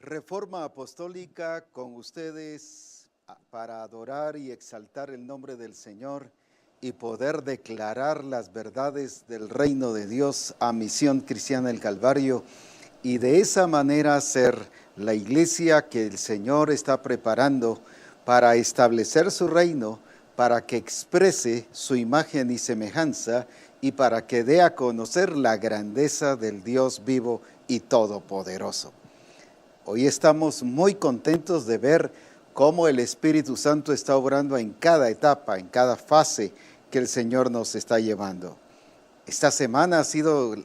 Reforma Apostólica con ustedes para adorar y exaltar el nombre del Señor y poder declarar las verdades del reino de Dios a Misión Cristiana del Calvario y de esa manera ser la iglesia que el Señor está preparando para establecer su reino, para que exprese su imagen y semejanza y para que dé a conocer la grandeza del Dios vivo y todopoderoso. Hoy estamos muy contentos de ver cómo el Espíritu Santo está obrando en cada etapa, en cada fase que el Señor nos está llevando. Esta semana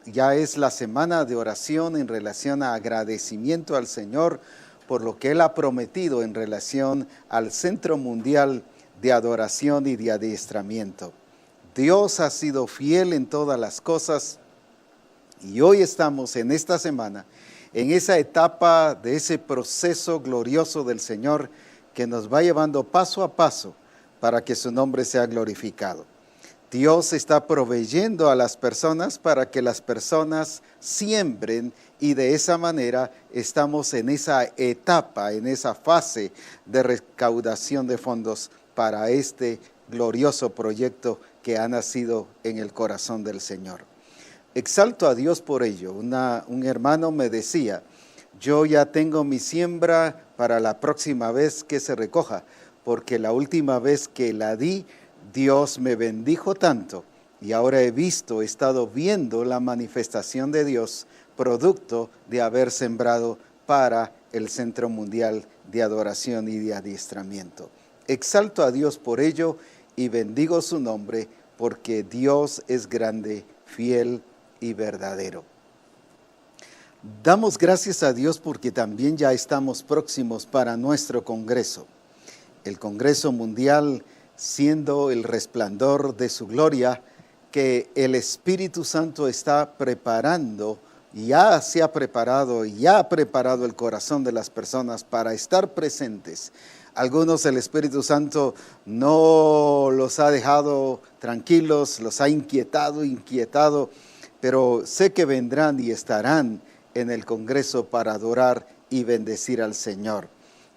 ya es la semana de oración en relación a agradecimiento al Señor por lo que Él ha prometido en relación al Centro Mundial de Adoración y de Adiestramiento. Dios ha sido fiel en todas las cosas y hoy estamos en esta semana en esa etapa de ese proceso glorioso del Señor que nos va llevando paso a paso para que su nombre sea glorificado. Dios está proveyendo a las personas para que las personas siembren y de esa manera estamos en esa etapa, en esa fase de recaudación de fondos para este glorioso proyecto que ha nacido en el corazón del Señor. Exalto a Dios por ello. Un hermano me decía, yo ya tengo mi siembra para la próxima vez que se recoja, porque la última vez que la di, Dios me bendijo tanto y ahora he estado viendo la manifestación de Dios, producto de haber sembrado para el Centro Mundial de Adoración y de Adiestramiento. Exalto a Dios por ello y bendigo su nombre, porque Dios es grande, fiel y verdadero. Damos gracias a Dios porque también ya estamos próximos para nuestro Congreso. El Congreso Mundial siendo el resplandor de su gloria que el Espíritu Santo está preparando, ya se ha preparado, ya ha preparado el corazón de las personas para estar presentes. Algunos el Espíritu Santo no los ha dejado tranquilos, los ha inquietado, pero sé que vendrán y estarán en el Congreso para adorar y bendecir al Señor.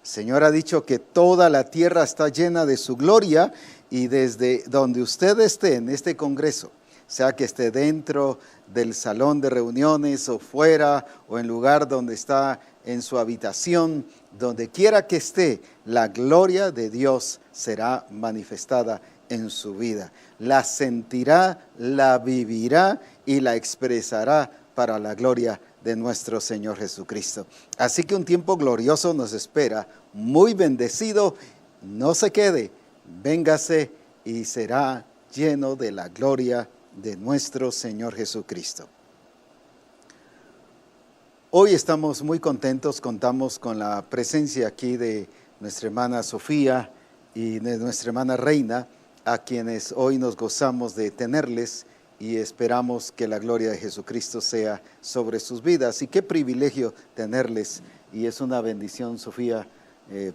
El Señor ha dicho que toda la tierra está llena de su gloria y desde donde usted esté en este Congreso, sea que esté dentro del salón de reuniones o fuera o en lugar donde está en su habitación, donde quiera que esté, la gloria de Dios será manifestada en su vida. La sentirá, la vivirá y la expresará para la gloria de nuestro Señor Jesucristo. Así que un tiempo glorioso nos espera, muy bendecido. No se quede, véngase y será lleno de la gloria de nuestro Señor Jesucristo. Hoy estamos muy contentos, contamos con la presencia aquí de nuestra hermana Sofía y de nuestra hermana Reina, a quienes hoy nos gozamos de tenerles y esperamos que la gloria de Jesucristo sea sobre sus vidas. Y qué privilegio tenerles, y es una bendición, Sofía,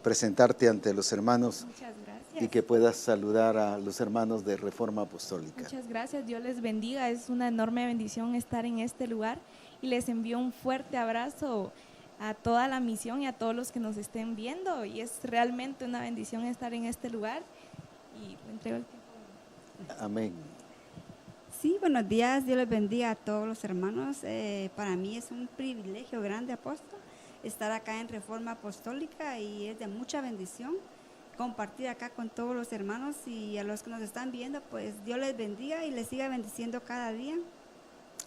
presentarte ante los hermanos. Muchas gracias. Y que puedas saludar a los hermanos de Reforma Apostólica. Muchas gracias, Dios les bendiga, es una enorme bendición estar en este lugar y les envío un fuerte abrazo a toda la misión y a todos los que nos estén viendo, y es realmente una bendición estar en este lugar y me entrego el tiempo. Amén. Sí, buenos días, Dios les bendiga a todos los hermanos. Para mí es un privilegio grande, apóstol, estar acá en Reforma Apostólica y es de mucha bendición compartir acá con todos los hermanos, y a los que nos están viendo, pues Dios les bendiga y les siga bendiciendo cada día.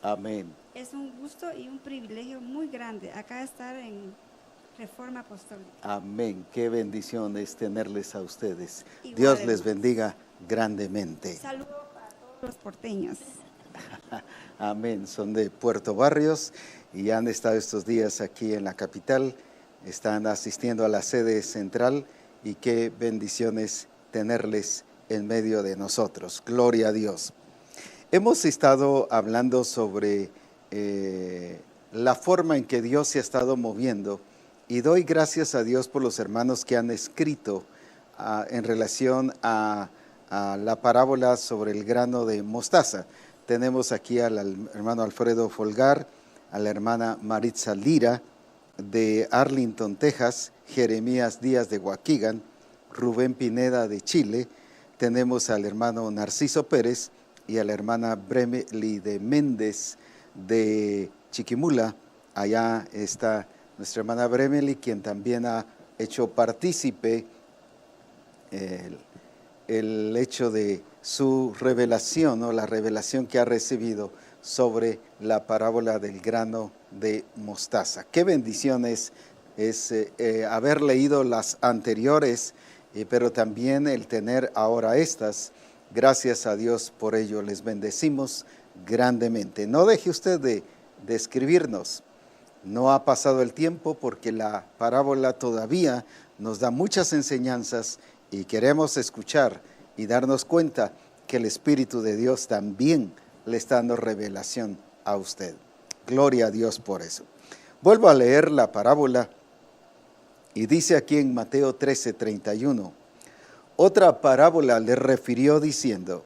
Amén. Es un gusto y un privilegio muy grande acá estar en Reforma Apostólica. Amén. Qué bendición es tenerles a ustedes. Igual, Dios les hermanos. bendiga grandemente. Saludos para todos los porteños. Amén. Son de Puerto Barrios y han estado estos días aquí en la capital. Están asistiendo a la sede central y qué bendiciones tenerles en medio de nosotros. Gloria a Dios. Hemos estado hablando sobre la forma en que Dios se ha estado moviendo, y doy gracias a Dios por los hermanos que han escrito en relación a la parábola sobre el grano de mostaza. Tenemos aquí al hermano Alfredo Folgar, a la hermana Maritza Lira, de Arlington, Texas, Jeremías Díaz de Waukegan, Rubén Pineda de Chile, tenemos al hermano Narciso Pérez y a la hermana Bremely de Méndez de Chiquimula. Allá está nuestra hermana Bremely, quien también ha hecho partícipe el hecho de su revelación, o la revelación que ha recibido sobre la parábola del grano de mostaza. Qué bendición es haber leído las anteriores, pero también el tener ahora estas. Gracias a Dios por ello, les bendecimos grandemente. No deje usted de escribirnos. No ha pasado el tiempo, porque la parábola todavía nos da muchas enseñanzas y queremos escuchar y darnos cuenta que el Espíritu de Dios también le está dando revelación a usted. Gloria a Dios por eso. Vuelvo a leer la parábola y dice aquí en Mateo 13:31, otra parábola le refirió diciendo,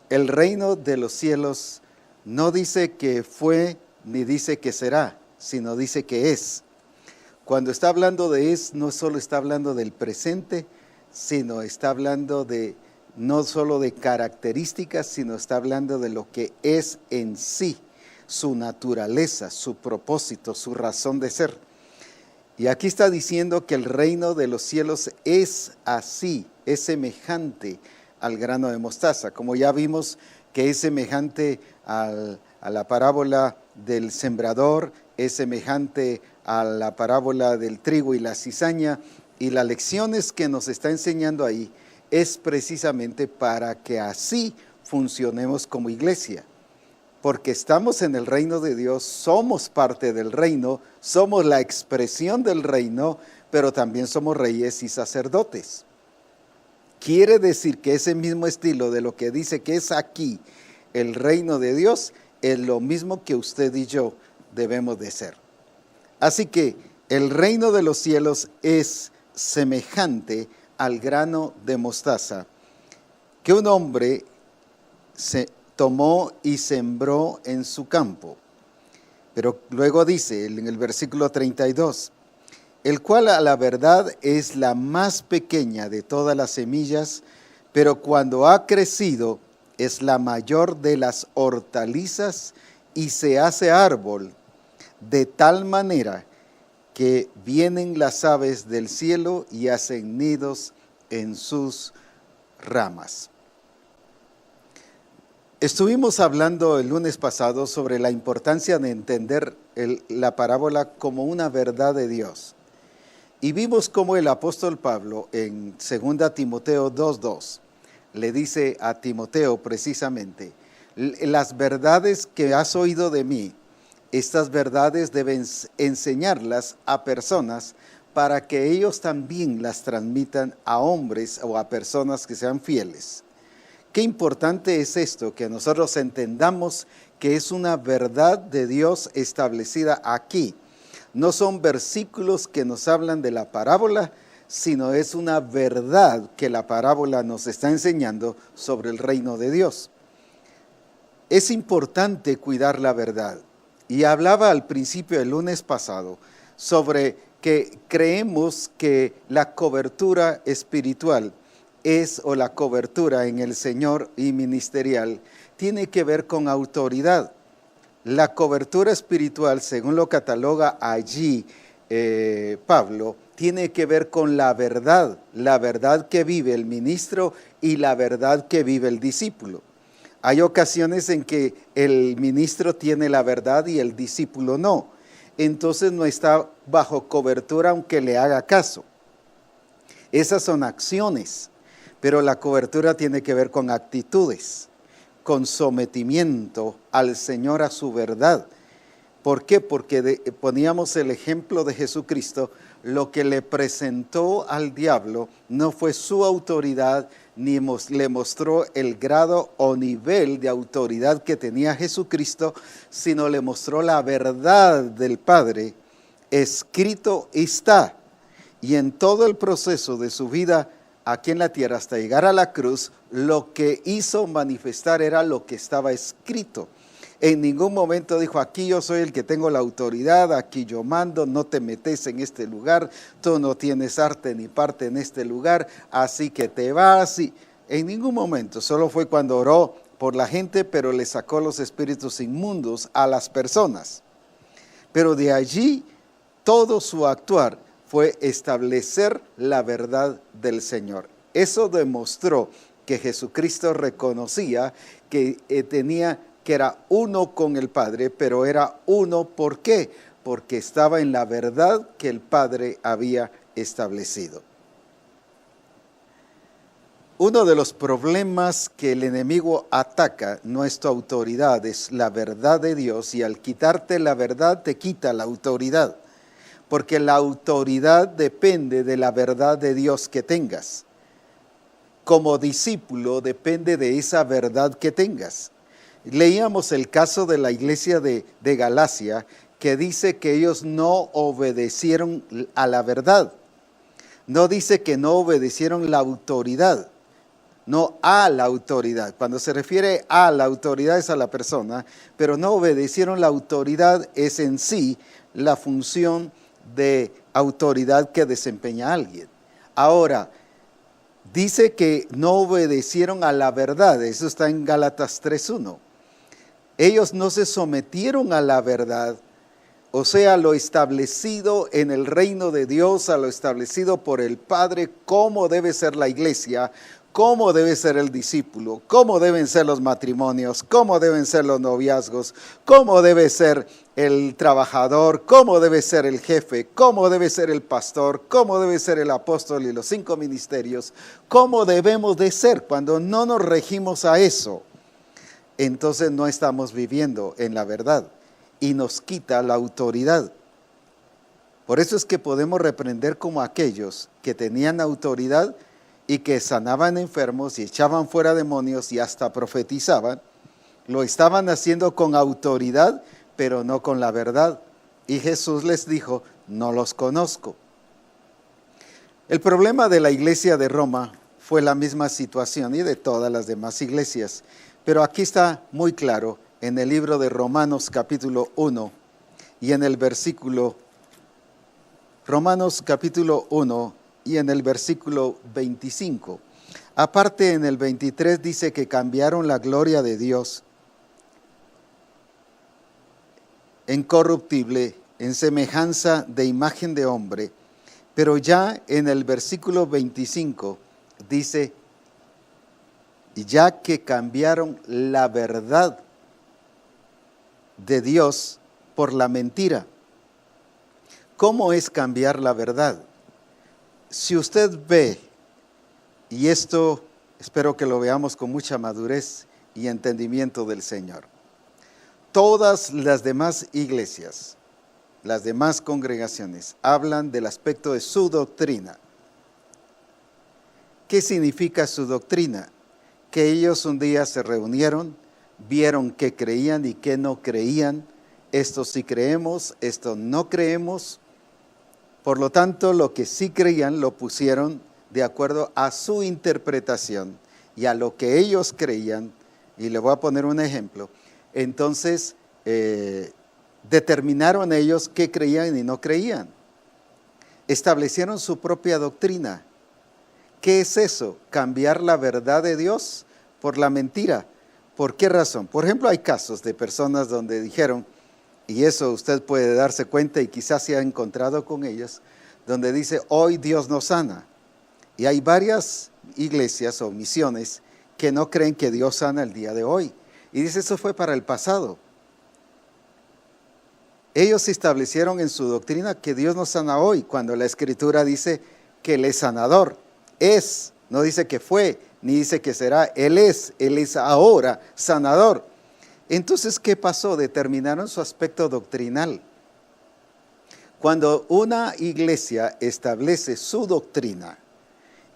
el reino de los cielos no dice que fue ni dice que será, sino dice que es. Cuando está hablando de es, no solo está hablando del presente, sino está hablando de no solo de características, sino está hablando de lo que es en sí, su naturaleza, su propósito, su razón de ser. Y aquí está diciendo que el reino de los cielos es así, es semejante al grano de mostaza, como ya vimos que es semejante a la parábola del sembrador, es semejante a la parábola del trigo y la cizaña, y las lecciones que nos está enseñando ahí es precisamente para que así funcionemos como iglesia, porque estamos en el reino de Dios, somos parte del reino, somos la expresión del reino, pero también somos reyes y sacerdotes. Quiere decir que ese mismo estilo de lo que dice que es aquí el reino de Dios, es lo mismo que usted y yo debemos de ser. Así que el reino de los cielos es semejante al grano de mostaza que un hombre se tomó y sembró en su campo. Pero luego dice en el versículo 32, el cual a la verdad es la más pequeña de todas las semillas, pero cuando ha crecido es la mayor de las hortalizas y se hace árbol, de tal manera que vienen las aves del cielo y hacen nidos en sus ramas. Estuvimos hablando el lunes pasado sobre la importancia de entender la parábola como una verdad de Dios. Y vimos cómo el apóstol Pablo en 2 Timoteo 2:2 le dice a Timoteo precisamente, las verdades que has oído de mí, estas verdades deben enseñarlas a personas para que ellos también las transmitan a hombres o a personas que sean fieles. Qué importante es esto, que nosotros entendamos que es una verdad de Dios establecida aquí. No son versículos que nos hablan de la parábola, sino es una verdad que la parábola nos está enseñando sobre el reino de Dios. Es importante cuidar la verdad. Y hablaba al principio del lunes pasado sobre que creemos que la cobertura espiritual o la cobertura en el Señor y ministerial tiene que ver con autoridad. La cobertura espiritual, según lo cataloga allí Pablo, tiene que ver con la verdad que vive el ministro y la verdad que vive el discípulo. Hay ocasiones en que el ministro tiene la verdad y el discípulo no. Entonces no está bajo cobertura aunque le haga caso. Esas son acciones, pero la cobertura tiene que ver con actitudes, con sometimiento al Señor, a su verdad. ¿Por qué? Porque poníamos el ejemplo de Jesucristo. Lo que le presentó al diablo no fue su autoridad, ni le mostró el grado o nivel de autoridad que tenía Jesucristo, sino le mostró la verdad del Padre. Escrito está. Y en todo el proceso de su vida aquí en la tierra hasta llegar a la cruz, lo que hizo manifestar era lo que estaba escrito. En ningún momento dijo, aquí yo soy el que tengo la autoridad, aquí yo mando, no te metes en este lugar, tú no tienes arte ni parte en este lugar, así que te vas. Y en ningún momento, solo fue cuando oró por la gente, pero le sacó los espíritus inmundos a las personas. Pero de allí todo su actuar fue establecer la verdad del Señor. Eso demostró que Jesucristo reconocía que que era uno con el Padre, pero era uno, ¿por qué? Porque estaba en la verdad que el Padre había establecido. Uno de los problemas que el enemigo ataca nuestra autoridad es la verdad de Dios, y al quitarte la verdad te quita la autoridad, porque la autoridad depende de la verdad de Dios que tengas. Como discípulo depende de esa verdad que tengas. Leíamos el caso de la iglesia de Galacia, que dice que ellos no obedecieron a la verdad. No dice que no obedecieron la autoridad, no a la autoridad. Cuando se refiere a la autoridad es a la persona, pero no obedecieron la autoridad es en sí la función de autoridad que desempeña alguien. Ahora, dice que no obedecieron a la verdad, eso está en Gálatas 3:1. Ellos no se sometieron a la verdad, o sea, a lo establecido en el reino de Dios, a lo establecido por el Padre, cómo debe ser la iglesia, cómo debe ser el discípulo, cómo deben ser los matrimonios, cómo deben ser los noviazgos, cómo debe ser el trabajador, cómo debe ser el jefe, cómo debe ser el pastor, cómo debe ser el apóstol y los 5 ministerios, cómo debemos de ser. Cuando no nos regimos a eso, entonces no estamos viviendo en la verdad y nos quita la autoridad. Por eso es que podemos reprender como aquellos que tenían autoridad y que sanaban enfermos y echaban fuera demonios y hasta profetizaban. Lo estaban haciendo con autoridad, pero no con la verdad. Y Jesús les dijo, no los conozco. El problema de la iglesia de Roma fue la misma situación y de todas las demás iglesias. Pero aquí está muy claro en el libro de Romanos capítulo 1 y en el versículo, Romanos capítulo 1 y en el versículo 25. Aparte en el 23 dice que cambiaron la gloria de Dios en corruptible, en semejanza de imagen de hombre. Pero ya en el versículo 25 dice, y ya que cambiaron la verdad de Dios por la mentira. ¿Cómo es cambiar la verdad? Si usted ve, y esto espero que lo veamos con mucha madurez y entendimiento del Señor, todas las demás iglesias, las demás congregaciones, hablan del aspecto de su doctrina. ¿Qué significa su doctrina? Que ellos un día se reunieron, vieron qué creían y qué no creían. Esto sí creemos, esto no creemos. Por lo tanto, lo que sí creían lo pusieron de acuerdo a su interpretación y a lo que ellos creían. Y le voy a poner un ejemplo. Entonces, determinaron ellos qué creían y no creían. Establecieron su propia doctrina. ¿Qué es eso? Cambiar la verdad de Dios por la mentira. ¿Por qué razón? Por ejemplo, hay casos de personas donde dijeron, y eso usted puede darse cuenta y quizás se ha encontrado con ellas, donde dice, hoy Dios nos sana. Y hay varias iglesias o misiones que no creen que Dios sana el día de hoy. Y dice, eso fue para el pasado. Ellos establecieron en su doctrina que Dios nos sana hoy, cuando la Escritura dice que Él es sanador. Es, no dice que fue, ni dice que será, Él es ahora sanador. Entonces, ¿qué pasó? Determinaron su aspecto doctrinal. Cuando una iglesia establece su doctrina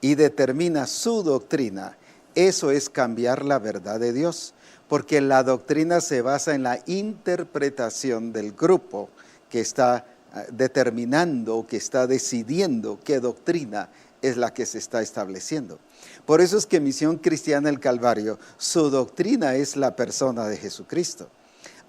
y determina su doctrina, eso es cambiar la verdad de Dios, porque la doctrina se basa en la interpretación del grupo que está determinando, que está decidiendo qué doctrina es la que se está estableciendo. Por eso es que Misión Cristiana El Calvario, su doctrina es la persona de Jesucristo.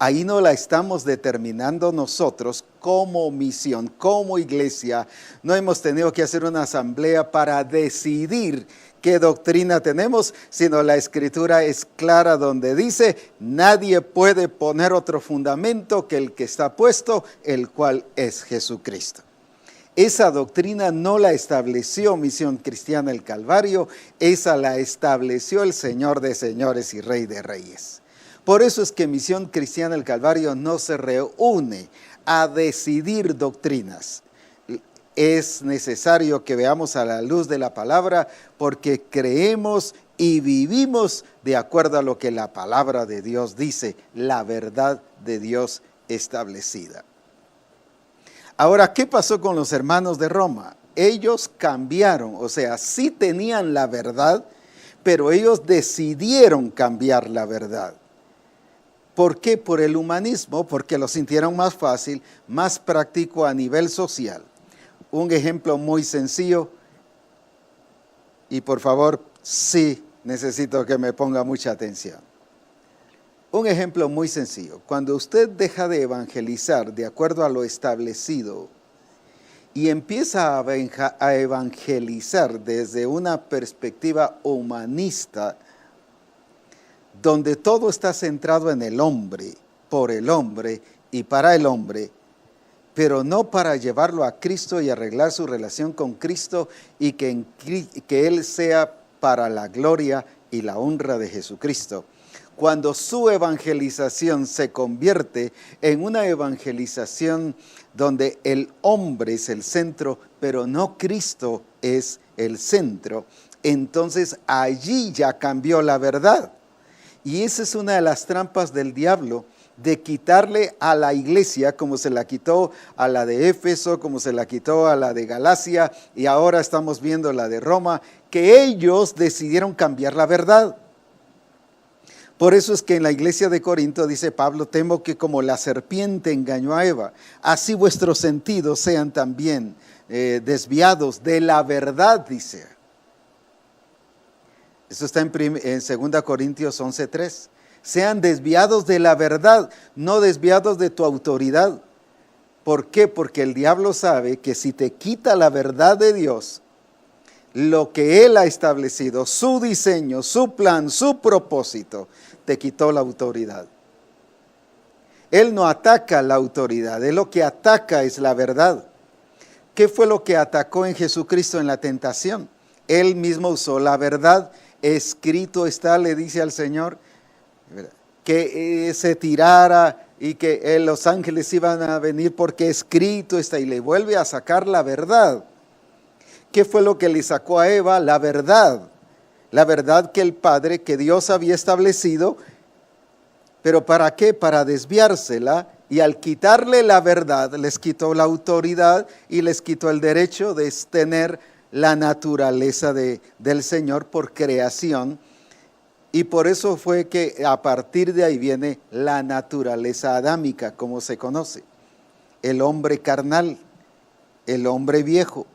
Ahí no la estamos determinando nosotros como misión, como iglesia. No hemos tenido que hacer una asamblea para decidir qué doctrina tenemos, sino la Escritura es clara donde dice, nadie puede poner otro fundamento que el que está puesto, el cual es Jesucristo. Esa doctrina no la estableció Misión Cristiana el Calvario, esa la estableció el Señor de señores y Rey de reyes. Por eso es que Misión Cristiana el Calvario no se reúne a decidir doctrinas. Es necesario que veamos a la luz de la palabra porque creemos y vivimos de acuerdo a lo que la palabra de Dios dice, la verdad de Dios establecida. Ahora, ¿qué pasó con los hermanos de Roma? Ellos cambiaron, o sea, sí tenían la verdad, pero ellos decidieron cambiar la verdad. ¿Por qué? Por el humanismo, porque lo sintieron más fácil, más práctico a nivel social. Un ejemplo muy sencillo, y por favor, sí necesito que me ponga mucha atención. Un ejemplo muy sencillo, cuando usted deja de evangelizar de acuerdo a lo establecido y empieza a evangelizar desde una perspectiva humanista, donde todo está centrado en el hombre, por el hombre y para el hombre, pero no para llevarlo a Cristo y arreglar su relación con Cristo y que Él sea para la gloria y la honra de Jesucristo. Cuando su evangelización se convierte en una evangelización donde el hombre es el centro, pero no Cristo es el centro, entonces allí ya cambió la verdad. Y esa es una de las trampas del diablo, de quitarle a la iglesia, como se la quitó a la de Éfeso, como se la quitó a la de Galacia, y ahora estamos viendo la de Roma, que ellos decidieron cambiar la verdad. Por eso es que en la iglesia de Corinto dice Pablo, temo que como la serpiente engañó a Eva, así vuestros sentidos sean también desviados de la verdad, dice. Eso está en 2 Corintios 11:3. Sean desviados de la verdad, no desviados de tu autoridad. ¿Por qué? Porque el diablo sabe que si te quita la verdad de Dios, lo que Él ha establecido, su diseño, su plan, su propósito, te quitó la autoridad. Él no ataca la autoridad, Él lo que ataca es la verdad. ¿Qué fue lo que atacó en Jesucristo en la tentación? Él mismo usó la verdad. Escrito está, le dice al Señor, que se tirara y que los ángeles iban a venir porque escrito está, y le vuelve a sacar la verdad. ¿Qué fue lo que le sacó a Eva? La verdad que el Padre, que Dios había establecido, pero ¿para qué? Para desviársela, y al quitarle la verdad, les quitó la autoridad y les quitó el derecho de tener la naturaleza del Señor por creación. Y por eso fue que a partir de ahí viene la naturaleza adámica, como se conoce. El hombre carnal, el hombre viejo.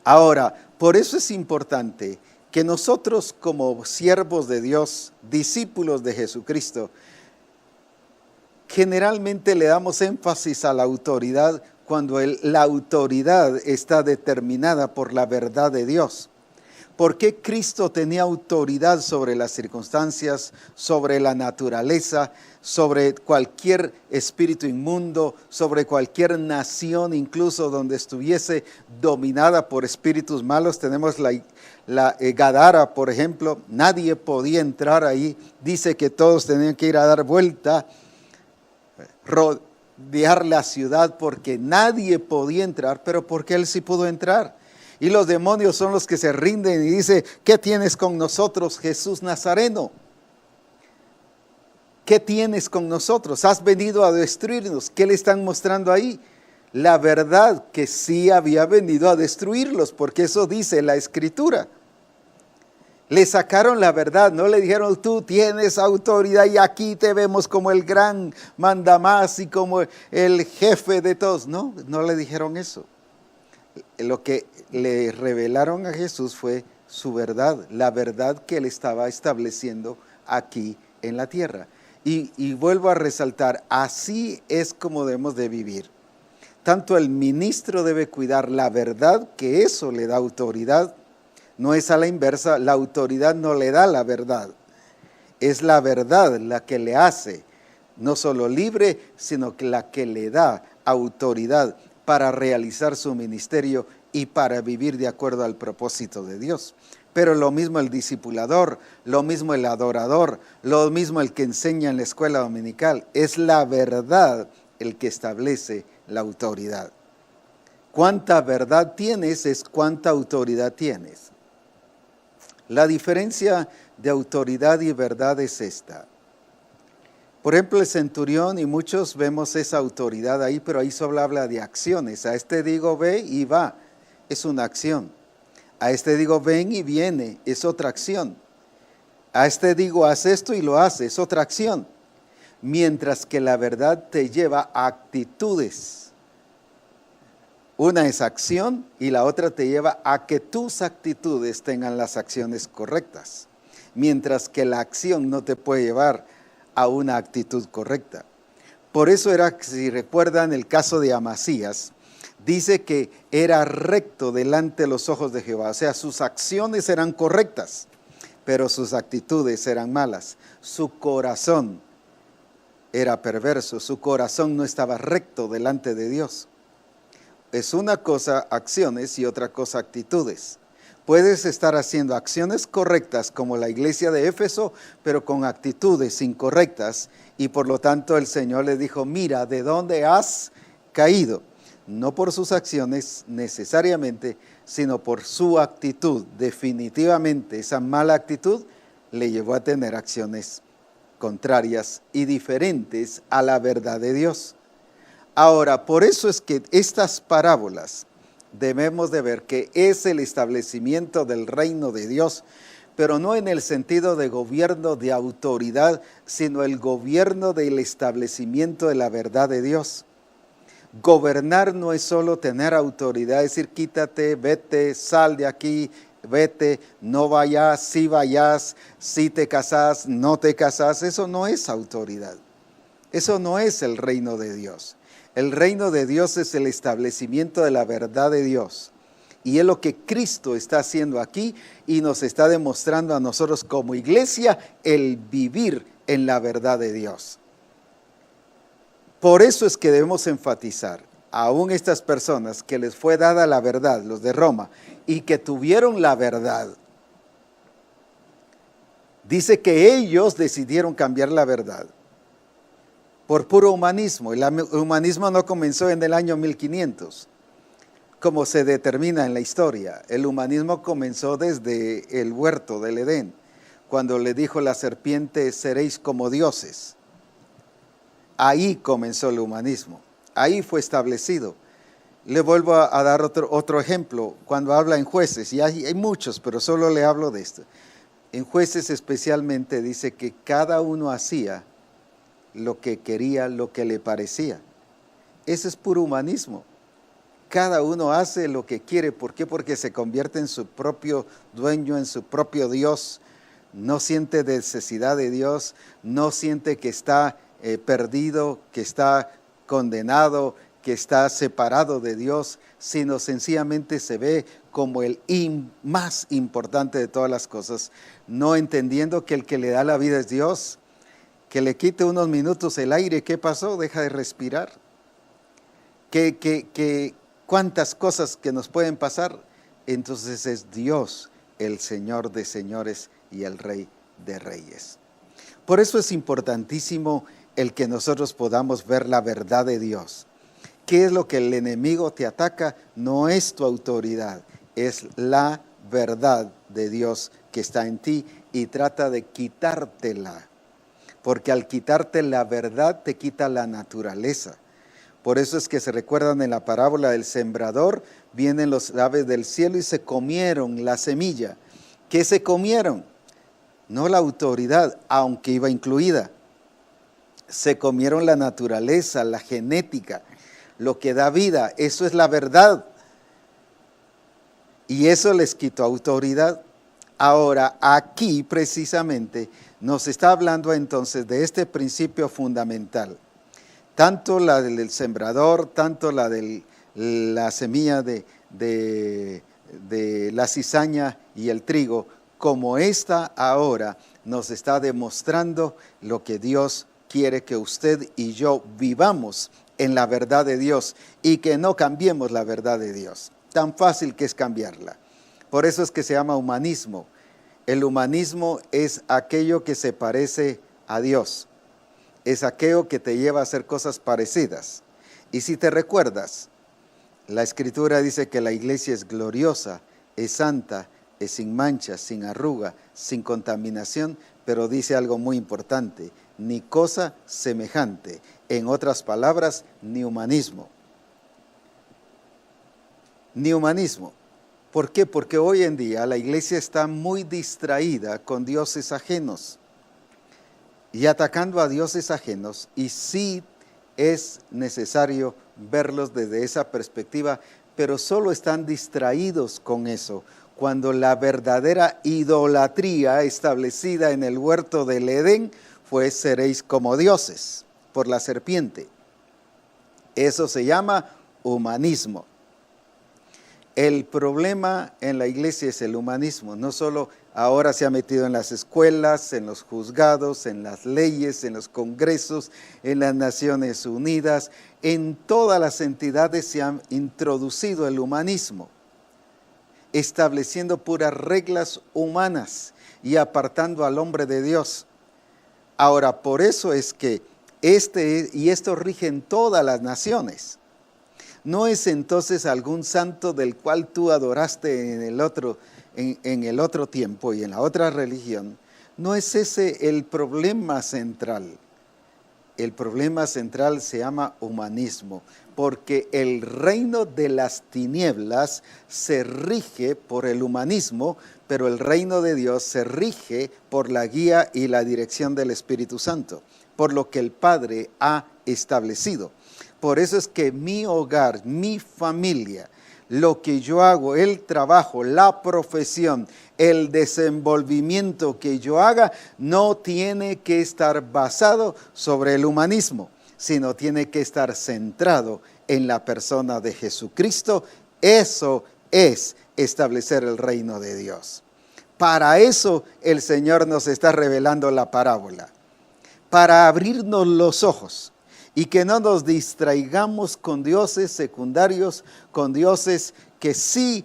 Ahora, por eso es importante que nosotros como siervos de Dios, discípulos de Jesucristo, generalmente le damos énfasis a la autoridad cuando la autoridad está determinada por la verdad de Dios. ¿Por qué Cristo tenía autoridad sobre las circunstancias, sobre la naturaleza, sobre cualquier espíritu inmundo, sobre cualquier nación, incluso donde estuviese dominada por espíritus malos? Tenemos la Gadara, por ejemplo, nadie podía entrar ahí. Dice que todos tenían que ir a dar vuelta, rodear la ciudad, porque nadie podía entrar, pero porque él sí pudo entrar. Y los demonios son los que se rinden y dicen, ¿qué tienes con nosotros, Jesús Nazareno? ¿Qué tienes con nosotros? Has venido a destruirnos. ¿Qué le están mostrando ahí? La verdad, que sí había venido a destruirlos, porque eso dice la Escritura. Le sacaron la verdad, no le dijeron, tú tienes autoridad y aquí te vemos como el gran mandamás y como el jefe de todos. No, no le dijeron eso. Lo que le revelaron a Jesús fue su verdad, la verdad que él estaba estableciendo aquí en la tierra. Y vuelvo a resaltar, así es como debemos de vivir. Tanto el ministro debe cuidar la verdad, que eso le da autoridad. No es a la inversa, la autoridad no le da la verdad. Es la verdad la que le hace no solo libre, sino que la que le da autoridad para realizar su ministerio y para vivir de acuerdo al propósito de Dios. Pero lo mismo el discipulador, lo mismo el adorador, lo mismo el que enseña en la escuela dominical. Es la verdad el que establece la autoridad. Cuánta verdad tienes es cuánta autoridad tienes. La diferencia de autoridad y verdad es esta. Por ejemplo, el centurión, y muchos vemos esa autoridad ahí, pero ahí solo habla de acciones. A este digo ve y va, es una acción. A este digo ven y viene, es otra acción. A este digo haz esto y lo hace, es otra acción. Mientras que la verdad te lleva a actitudes. Una es acción y la otra te lleva a que tus actitudes tengan las acciones correctas. Mientras que la acción no te puede llevar a una actitud correcta. Por eso era, si recuerdan el caso de Amasías, dice que era recto delante de los ojos de Jehová. O sea, sus acciones eran correctas, pero sus actitudes eran malas. Su corazón era perverso, su corazón no estaba recto delante de Dios. Es una cosa acciones y otra cosa actitudes. Puedes estar haciendo acciones correctas como la iglesia de Éfeso, pero con actitudes incorrectas. Y por lo tanto el Señor le dijo, mira, ¿de dónde has caído? No por sus acciones necesariamente, sino por su actitud. Definitivamente esa mala actitud le llevó a tener acciones contrarias y diferentes a la verdad de Dios. Ahora, por eso es que estas parábolas debemos de ver que es el establecimiento del reino de Dios, pero no en el sentido de gobierno de autoridad, sino el gobierno del establecimiento de la verdad de Dios. Gobernar no es solo tener autoridad, es decir, quítate, vete, sal de aquí, vete, no vayas, si te casas, no te casas. Eso no es autoridad. Eso no es el reino de Dios. El reino de Dios es el establecimiento de la verdad de Dios. Y es lo que Cristo está haciendo aquí y nos está demostrando a nosotros como iglesia el vivir en la verdad de Dios. Por eso es que debemos enfatizar, aún estas personas que les fue dada la verdad, los de Roma, y que tuvieron la verdad, dice que ellos decidieron cambiar la verdad por puro humanismo. El humanismo no comenzó en el año 1500, como se determina en la historia. El humanismo comenzó desde el huerto del Edén, cuando le dijo la serpiente, seréis como dioses. Ahí comenzó el humanismo, ahí fue establecido. Le vuelvo a dar otro ejemplo, cuando habla en Jueces, y hay muchos, pero solo le hablo de esto. En Jueces especialmente dice que cada uno hacía lo que quería, lo que le parecía. Ese es puro humanismo. Cada uno hace lo que quiere. ¿Por qué? Porque se convierte en su propio dueño, en su propio Dios. No siente necesidad de Dios, no siente que está perdido, que está condenado, que está separado de Dios, sino sencillamente se ve como el más importante de todas las cosas, no entendiendo que el que le da la vida es Dios. Que le quite unos minutos el aire, ¿qué pasó? Deja de respirar. ¿Cuántas cosas que nos pueden pasar? Entonces es Dios, el Señor de señores y el Rey de reyes. Por eso es importantísimo el que nosotros podamos ver la verdad de Dios. ¿Qué es lo que el enemigo te ataca? No es tu autoridad, es la verdad de Dios que está en ti y trata de quitártela. Porque al quitarte la verdad te quita la naturaleza. Por eso es que se recuerdan en la parábola del sembrador, vienen los aves del cielo y se comieron la semilla. ¿Qué se comieron? No la autoridad, aunque iba incluida. Se comieron la naturaleza, la genética, lo que da vida. Eso es la verdad. Y eso les quitó autoridad. Ahora, aquí precisamente nos está hablando entonces de este principio fundamental. Tanto la del sembrador, tanto la de la semilla de la cizaña y el trigo, como esta ahora nos está demostrando lo que Dios quiere que usted y yo vivamos en la verdad de Dios y que no cambiemos la verdad de Dios. Tan fácil que es cambiarla. Por eso es que se llama humanismo. El humanismo es aquello que se parece a Dios. Es aquello que te lleva a hacer cosas parecidas. Y si te recuerdas, la Escritura dice que la iglesia es gloriosa, es santa, es sin mancha, sin arruga, sin contaminación, pero dice algo muy importante, ni cosa semejante. En otras palabras, ni humanismo. Ni humanismo. ¿Por qué? Porque hoy en día la iglesia está muy distraída con dioses ajenos y atacando a dioses ajenos, y sí es necesario verlos desde esa perspectiva, pero solo están distraídos con eso, cuando la verdadera idolatría establecida en el huerto del Edén fue seréis como dioses por la serpiente. Eso se llama humanismo. El problema en la iglesia es el humanismo. No solo ahora se ha metido en las escuelas, en los juzgados, en las leyes, en los congresos, en las Naciones Unidas. En todas las entidades se ha introducido el humanismo, estableciendo puras reglas humanas y apartando al hombre de Dios. Ahora, por eso es que esto rige en todas las naciones. No es entonces algún santo del cual tú adoraste en el otro tiempo y en la otra religión. No es ese el problema central. El problema central se llama humanismo, porque el reino de las tinieblas se rige por el humanismo, pero el reino de Dios se rige por la guía y la dirección del Espíritu Santo, por lo que el Padre ha establecido. Por eso es que mi hogar, mi familia, lo que yo hago, el trabajo, la profesión, el desenvolvimiento que yo haga, no tiene que estar basado sobre el humanismo, sino tiene que estar centrado en la persona de Jesucristo. Eso es establecer el reino de Dios. Para eso el Señor nos está revelando la parábola, para abrirnos los ojos. Y que no nos distraigamos con dioses secundarios, con dioses que sí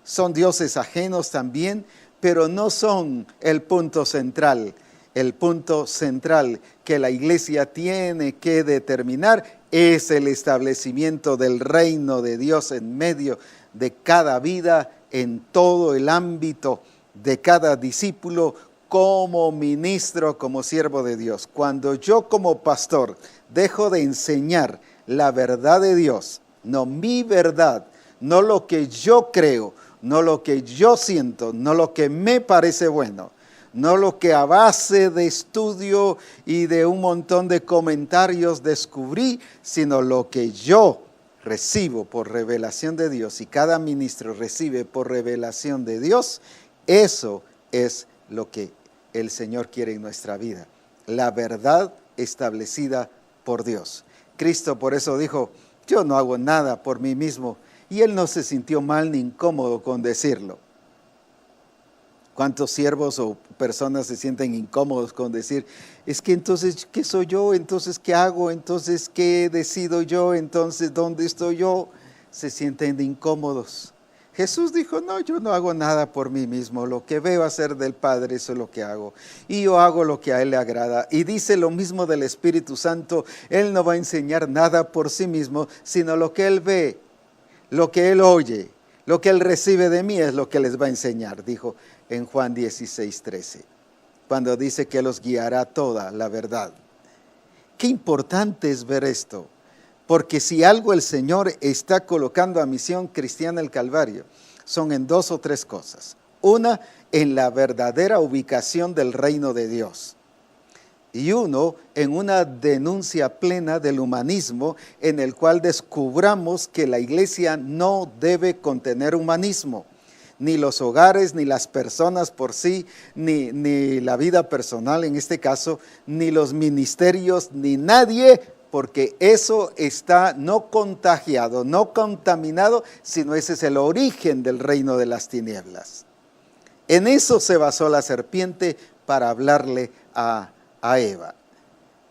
son dioses ajenos también, pero no son el punto central. El punto central que la iglesia tiene que determinar es el establecimiento del reino de Dios en medio de cada vida, en todo el ámbito de cada discípulo, como ministro, como siervo de Dios. Cuando yo como pastor dejo de enseñar la verdad de Dios, no mi verdad, no lo que yo creo, no lo que yo siento, no lo que me parece bueno, no lo que a base de estudio y de un montón de comentarios descubrí, sino lo que yo recibo por revelación de Dios y cada ministro recibe por revelación de Dios. Eso es lo que el Señor quiere en nuestra vida, la verdad establecida por Dios. Cristo por eso dijo, yo no hago nada por mí mismo, y Él no se sintió mal ni incómodo con decirlo. ¿Cuántos siervos o personas se sienten incómodos con decir, es que entonces, ¿qué soy yo? Entonces, ¿qué hago? Entonces, ¿qué decido yo? Entonces, ¿dónde estoy yo? Se sienten incómodos. Jesús dijo, no, yo no hago nada por mí mismo, lo que veo hacer del Padre, eso es lo que hago, y yo hago lo que a Él le agrada. Y dice lo mismo del Espíritu Santo, Él no va a enseñar nada por sí mismo, sino lo que Él ve, lo que Él oye, lo que Él recibe de mí es lo que les va a enseñar, dijo en Juan 16:13, cuando dice que los guiará toda la verdad. Qué importante es ver esto. Porque si algo el Señor está colocando a Misión Cristiana el Calvario, son en 2 o 3 cosas. Una, en la verdadera ubicación del reino de Dios. Y uno, en una denuncia plena del humanismo, en el cual descubramos que la iglesia no debe contener humanismo. ni los hogares, ni las personas por sí, ni la vida personal en este caso, ni los ministerios, ni nadie, porque eso está no contagiado, no contaminado, sino ese es el origen del reino de las tinieblas. En eso se basó la serpiente para hablarle a Eva.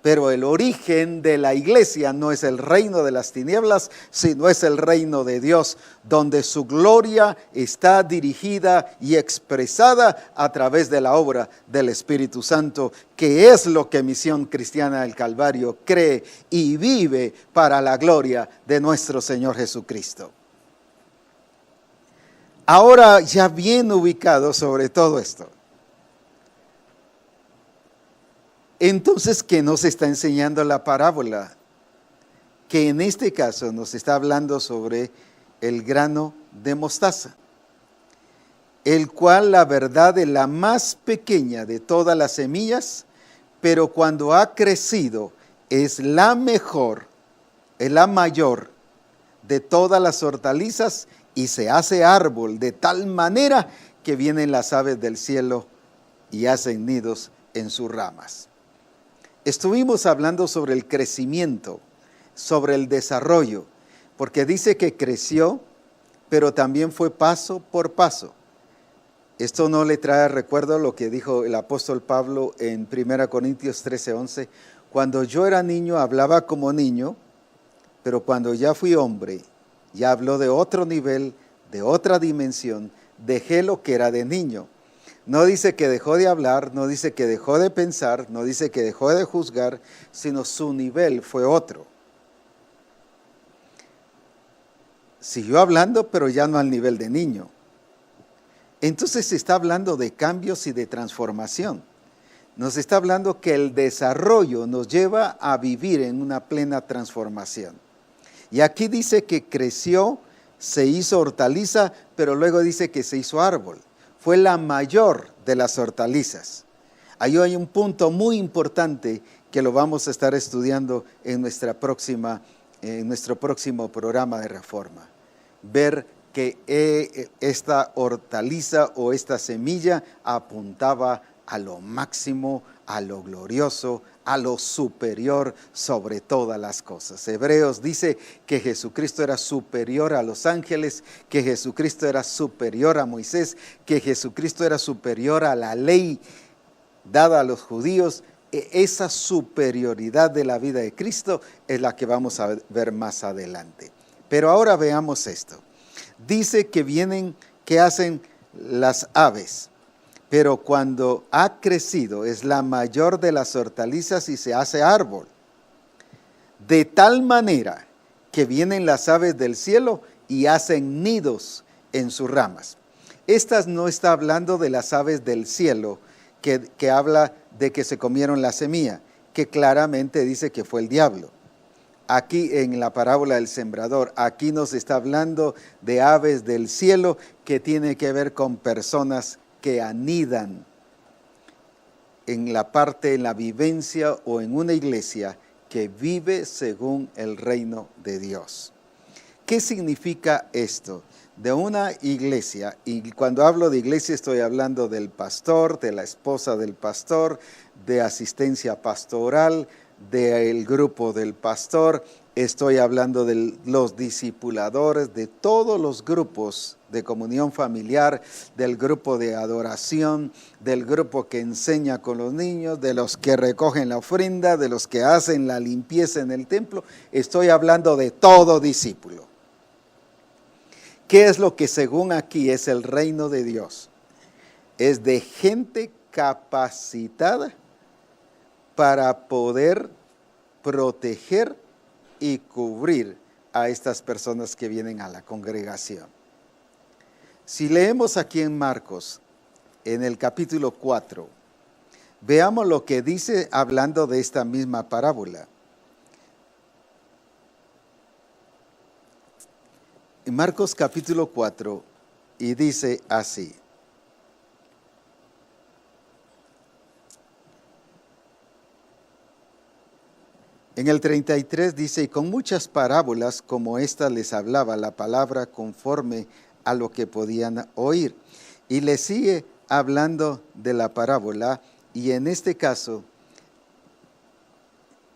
Pero el origen de la iglesia no es el reino de las tinieblas, sino es el reino de Dios, donde su gloria está dirigida y expresada a través de la obra del Espíritu Santo, que es lo que Misión Cristiana del Calvario cree y vive para la gloria de nuestro Señor Jesucristo. Ahora, ya bien ubicado sobre todo esto, entonces, ¿qué nos está enseñando la parábola? Que en este caso nos está hablando sobre el grano de mostaza, el cual la verdad es la más pequeña de todas las semillas, pero cuando ha crecido es la mejor, es la mayor de todas las hortalizas y se hace árbol de tal manera que vienen las aves del cielo y hacen nidos en sus ramas. Estuvimos hablando sobre el crecimiento, sobre el desarrollo, porque dice que creció, pero también fue paso por paso. Esto no le trae recuerdo lo que dijo el apóstol Pablo en 1 Corintios 13:11, cuando yo era niño hablaba como niño, pero cuando ya fui hombre, ya habló de otro nivel, de otra dimensión, dejé lo que era de niño. No dice que dejó de hablar, no dice que dejó de pensar, no dice que dejó de juzgar, sino su nivel fue otro. Siguió hablando, pero ya no al nivel de niño. Entonces se está hablando de cambios y de transformación. Nos está hablando que el desarrollo nos lleva a vivir en una plena transformación. Y aquí dice que creció, se hizo hortaliza, pero luego dice que se hizo árbol. Fue la mayor de las hortalizas. Ahí hay un punto muy importante que lo vamos a estar estudiando en nuestro próximo programa de Reforma. Ver que esta hortaliza o esta semilla apuntaba a lo máximo, a lo glorioso, a lo superior sobre todas las cosas. Hebreos dice que Jesucristo era superior a los ángeles, que Jesucristo era superior a Moisés, que Jesucristo era superior a la ley dada a los judíos. Esa superioridad de la vida de Cristo es la que vamos a ver más adelante. Pero ahora veamos esto. Dice que hacen las aves. Pero cuando ha crecido es la mayor de las hortalizas y se hace árbol. De tal manera que vienen las aves del cielo y hacen nidos en sus ramas. Estas no está hablando de las aves del cielo que habla de que se comieron la semilla, que claramente dice que fue el diablo. Aquí en la parábola del sembrador, aquí nos está hablando de aves del cielo que tiene que ver con personas que anidan en la vivencia o en una iglesia que vive según el reino de Dios. ¿Qué significa esto? De una iglesia, y cuando hablo de iglesia estoy hablando del pastor, de la esposa del pastor, de asistencia pastoral, del grupo del pastor, estoy hablando de los discipuladores, de todos los grupos de comunión familiar, del grupo de adoración, del grupo que enseña con los niños, de los que recogen la ofrenda, de los que hacen la limpieza en el templo. Estoy hablando de todo discípulo. ¿Qué es lo que según aquí es el reino de Dios? Es de gente capacitada para poder proteger y cubrir a estas personas que vienen a la congregación. Si leemos aquí en Marcos, en el capítulo 4, veamos lo que dice hablando de esta misma parábola. En Marcos capítulo 4, y dice así. En el 33 dice, y con muchas parábolas como esta les hablaba la palabra conforme a lo que podían oír. Y le sigue hablando de la parábola, y en este caso,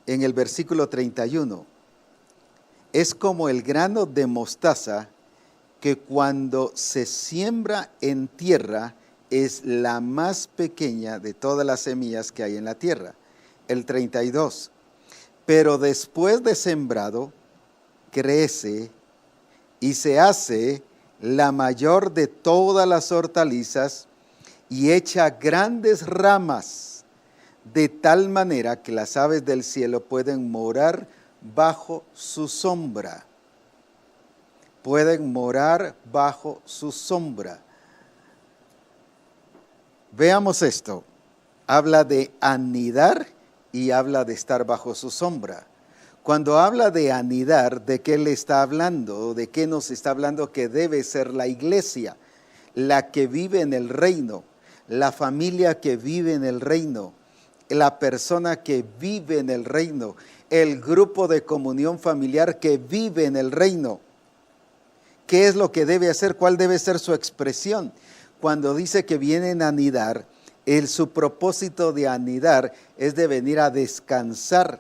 en el versículo 31, es como el grano de mostaza que cuando se siembra en tierra es la más pequeña de todas las semillas que hay en la tierra. El 32, pero después de sembrado, crece y se hace la mayor de todas las hortalizas y echa grandes ramas, de tal manera que las aves del cielo pueden morar bajo su sombra. Pueden morar bajo su sombra. Veamos esto. Habla de anidar y habla de estar bajo su sombra. Cuando habla de anidar, ¿de qué le está hablando? ¿De qué nos está hablando? Que debe ser la iglesia, la que vive en el reino, la familia que vive en el reino, la persona que vive en el reino, el grupo de comunión familiar que vive en el reino. ¿Qué es lo que debe hacer? ¿Cuál debe ser su expresión? Cuando dice que vienen a anidar, su propósito de anidar es de venir a descansar.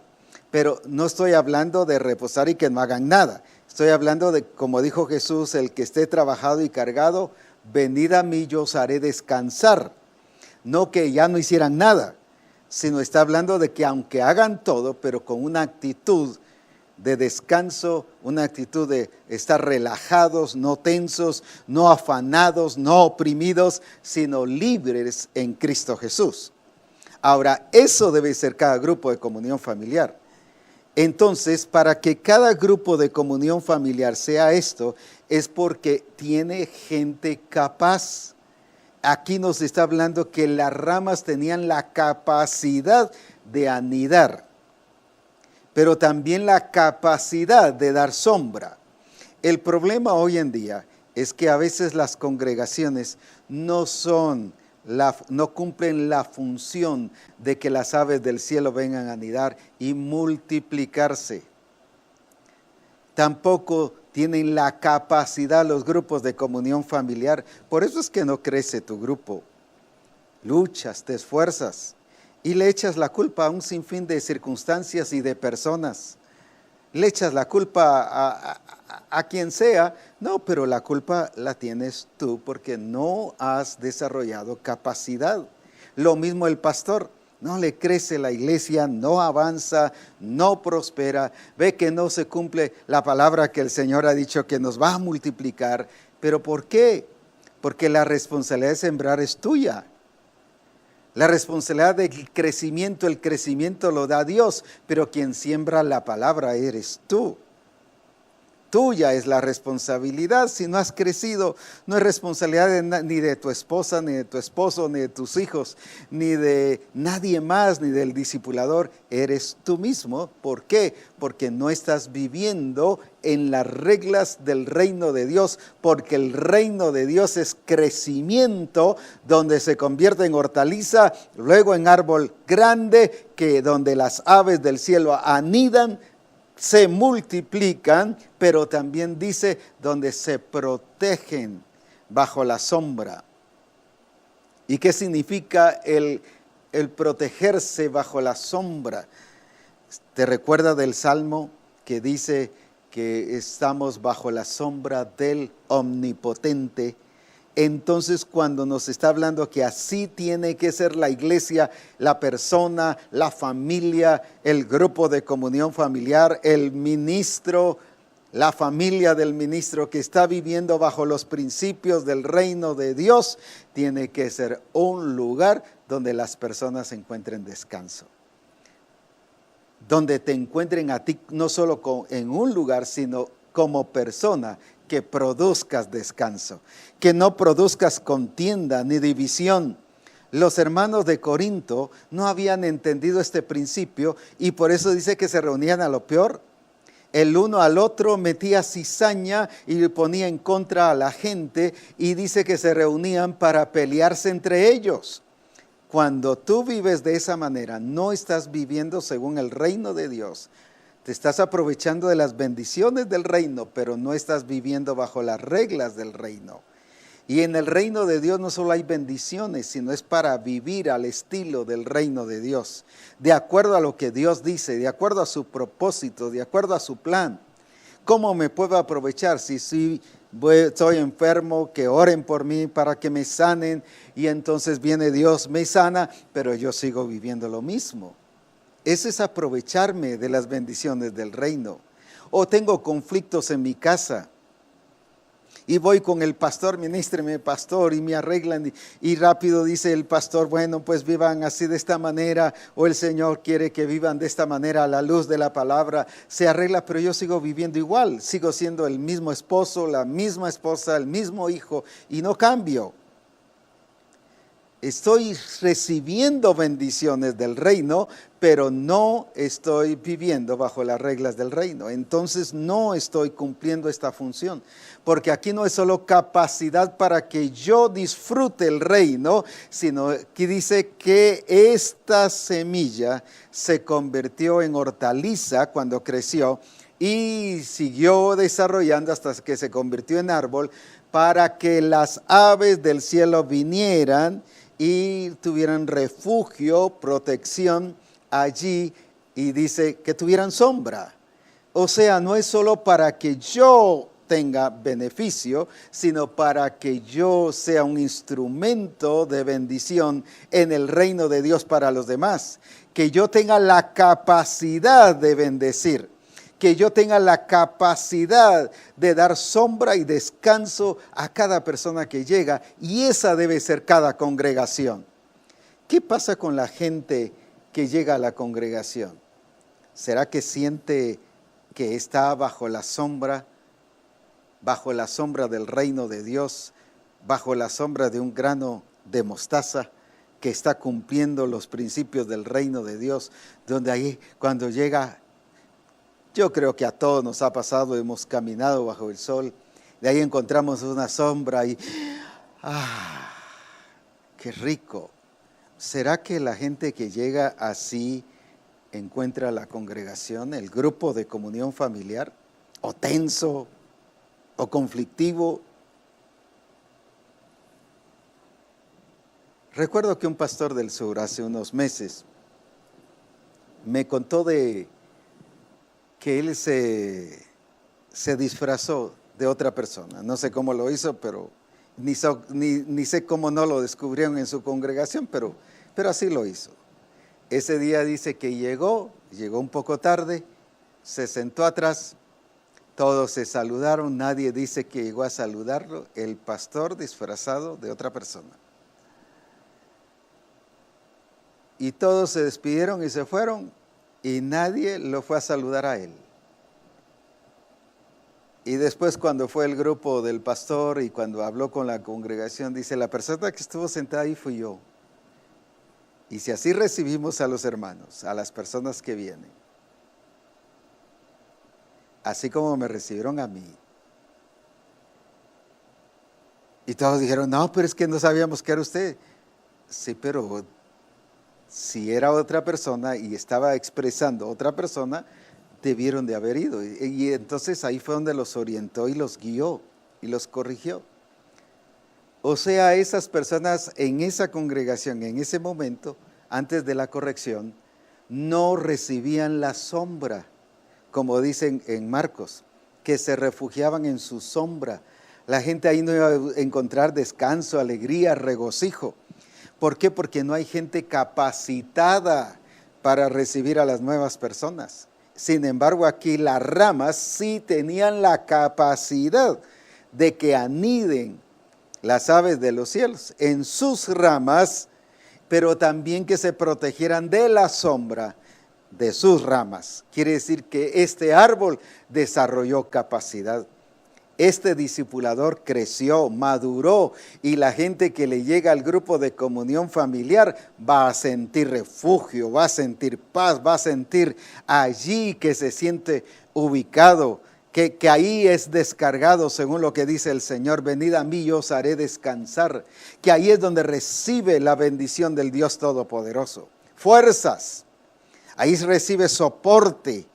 Pero no estoy hablando de reposar y que no hagan nada. Estoy hablando de, como dijo Jesús, el que esté trabajado y cargado, venid a mí, yo os haré descansar. No que ya no hicieran nada, sino está hablando de que aunque hagan todo, pero con una actitud de descanso, una actitud de estar relajados, no tensos, no afanados, no oprimidos, sino libres en Cristo Jesús. Ahora, eso debe ser cada grupo de comunión familiar. Entonces, para que cada grupo de comunión familiar sea esto, es porque tiene gente capaz. Aquí nos está hablando que las ramas tenían la capacidad de anidar, pero también la capacidad de dar sombra. El problema hoy en día es que a veces las congregaciones no cumplen la función de que las aves del cielo vengan a anidar y multiplicarse. Tampoco tienen la capacidad los grupos de comunión familiar. Por eso es que no crece tu grupo. Luchas, te esfuerzas y le echas la culpa a un sinfín de circunstancias y de personas. Le echas la culpa a quien sea. No, pero la culpa la tienes tú porque no has desarrollado capacidad. Lo mismo el pastor. No le crece la iglesia, no avanza, no prospera. Ve que no se cumple la palabra que el Señor ha dicho que nos va a multiplicar. ¿Pero por qué? Porque la responsabilidad de sembrar es tuya. La responsabilidad del crecimiento, el crecimiento lo da Dios, pero quien siembra la palabra eres tú. Tuya es la responsabilidad. Si no has crecido, no es responsabilidad ni de tu esposa, ni de tu esposo, ni de tus hijos, ni de nadie más, ni del discipulador. Eres tú mismo. ¿Por qué? Porque no estás viviendo en las reglas del reino de Dios, porque el reino de Dios es crecimiento, donde se convierte en hortaliza, luego en árbol grande, que donde las aves del cielo anidan, se multiplican, pero también dice donde se protegen bajo la sombra. ¿Y qué significa el protegerse bajo la sombra? ¿Te recuerda del Salmo que dice que estamos bajo la sombra del Omnipotente? Entonces, cuando nos está hablando que así tiene que ser la iglesia, la persona, la familia, el grupo de comunión familiar, el ministro, la familia del ministro que está viviendo bajo los principios del reino de Dios, tiene que ser un lugar donde las personas encuentren descanso. Donde te encuentren a ti no solo en un lugar, sino como persona que produzcas descanso, que no produzcas contienda ni división. Los hermanos de Corinto no habían entendido este principio y por eso dice que se reunían a lo peor. El uno al otro metía cizaña y le ponía en contra a la gente y dice que se reunían para pelearse entre ellos. Cuando tú vives de esa manera, no estás viviendo según el reino de Dios. Te estás aprovechando de las bendiciones del reino, pero no estás viviendo bajo las reglas del reino. Y en el reino de Dios no solo hay bendiciones, sino es para vivir al estilo del reino de Dios, de acuerdo a lo que Dios dice, de acuerdo a su propósito, de acuerdo a su plan. ¿Cómo me puedo aprovechar si estoy enfermo, que oren por mí para que me sanen y entonces viene Dios, me sana, pero yo sigo viviendo lo mismo? Ese es aprovecharme de las bendiciones del reino. O tengo conflictos en mi casa y voy con el pastor, ministreme pastor, y me arreglan y rápido dice el pastor, bueno, pues vivan así de esta manera, o el Señor quiere que vivan de esta manera a la luz de la palabra, se arregla, pero yo sigo viviendo igual, sigo siendo el mismo esposo, la misma esposa, el mismo hijo y no cambio. Estoy recibiendo bendiciones del reino, pero no estoy viviendo bajo las reglas del reino. Entonces no estoy cumpliendo esta función, porque aquí no es solo capacidad para que yo disfrute el reino, sino que dice que esta semilla se convirtió en hortaliza cuando creció y siguió desarrollando hasta que se convirtió en árbol para que las aves del cielo vinieran y tuvieran refugio, protección allí, y dice que tuvieran sombra. O sea, no es solo para que yo tenga beneficio, sino para que yo sea un instrumento de bendición en el reino de Dios para los demás, que yo tenga la capacidad de bendecir, que yo tenga la capacidad de dar sombra y descanso a cada persona que llega, y esa debe ser cada congregación. ¿Qué pasa con la gente que llega a la congregación? ¿Será que siente que está bajo la sombra del reino de Dios, bajo la sombra de un grano de mostaza, que está cumpliendo los principios del reino de Dios, donde ahí cuando llega... Yo creo que a todos nos ha pasado, hemos caminado bajo el sol, de ahí encontramos una sombra y qué rico. ¿Será que la gente que llega así encuentra la congregación, el grupo de comunión familiar, o tenso, o conflictivo? Recuerdo que un pastor del sur hace unos meses me contó de que él se disfrazó de otra persona. No sé cómo lo hizo, pero ni sé cómo no lo descubrieron en su congregación, pero así lo hizo. Ese día dice que llegó un poco tarde, se sentó atrás, todos se saludaron, nadie dice que llegó a saludarlo, el pastor disfrazado de otra persona. Y todos se despidieron y se fueron, y nadie lo fue a saludar a él. Y después cuando fue el grupo del pastor y cuando habló con la congregación, dice, la persona que estuvo sentada ahí fui yo. Y si así recibimos a los hermanos, a las personas que vienen, así como me recibieron a mí. Y todos dijeron, no, pero es que no sabíamos que era usted. Sí, pero si era otra persona y estaba expresando otra persona, debieron de haber ido. Y entonces ahí fue donde los orientó y los guió y los corrigió. O sea, esas personas en esa congregación, en ese momento, antes de la corrección, no recibían la sombra, como dicen en Marcos, que se refugiaban en su sombra. La gente ahí no iba a encontrar descanso, alegría, regocijo. ¿Por qué? Porque no hay gente capacitada para recibir a las nuevas personas. Sin embargo, aquí las ramas sí tenían la capacidad de que aniden las aves de los cielos en sus ramas, pero también que se protegieran de la sombra de sus ramas. Quiere decir que este árbol desarrolló capacidad. Este discipulador creció, maduró, y la gente que le llega al grupo de comunión familiar va a sentir refugio, va a sentir paz, va a sentir allí que se siente ubicado, que ahí es descargado según lo que dice el Señor, venid a mí y os haré descansar, que ahí es donde recibe la bendición del Dios Todopoderoso, fuerzas, ahí recibe soporte,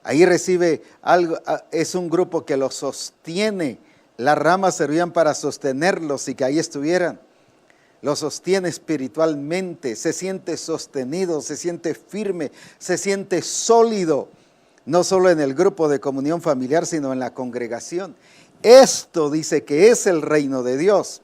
Ahí recibe algo, es un grupo que lo sostiene. Las ramas servían para sostenerlos y que ahí estuvieran. Lo sostiene espiritualmente, se siente sostenido, se siente firme, se siente sólido, no solo en el grupo de comunión familiar, sino en la congregación. Esto dice que es el reino de Dios.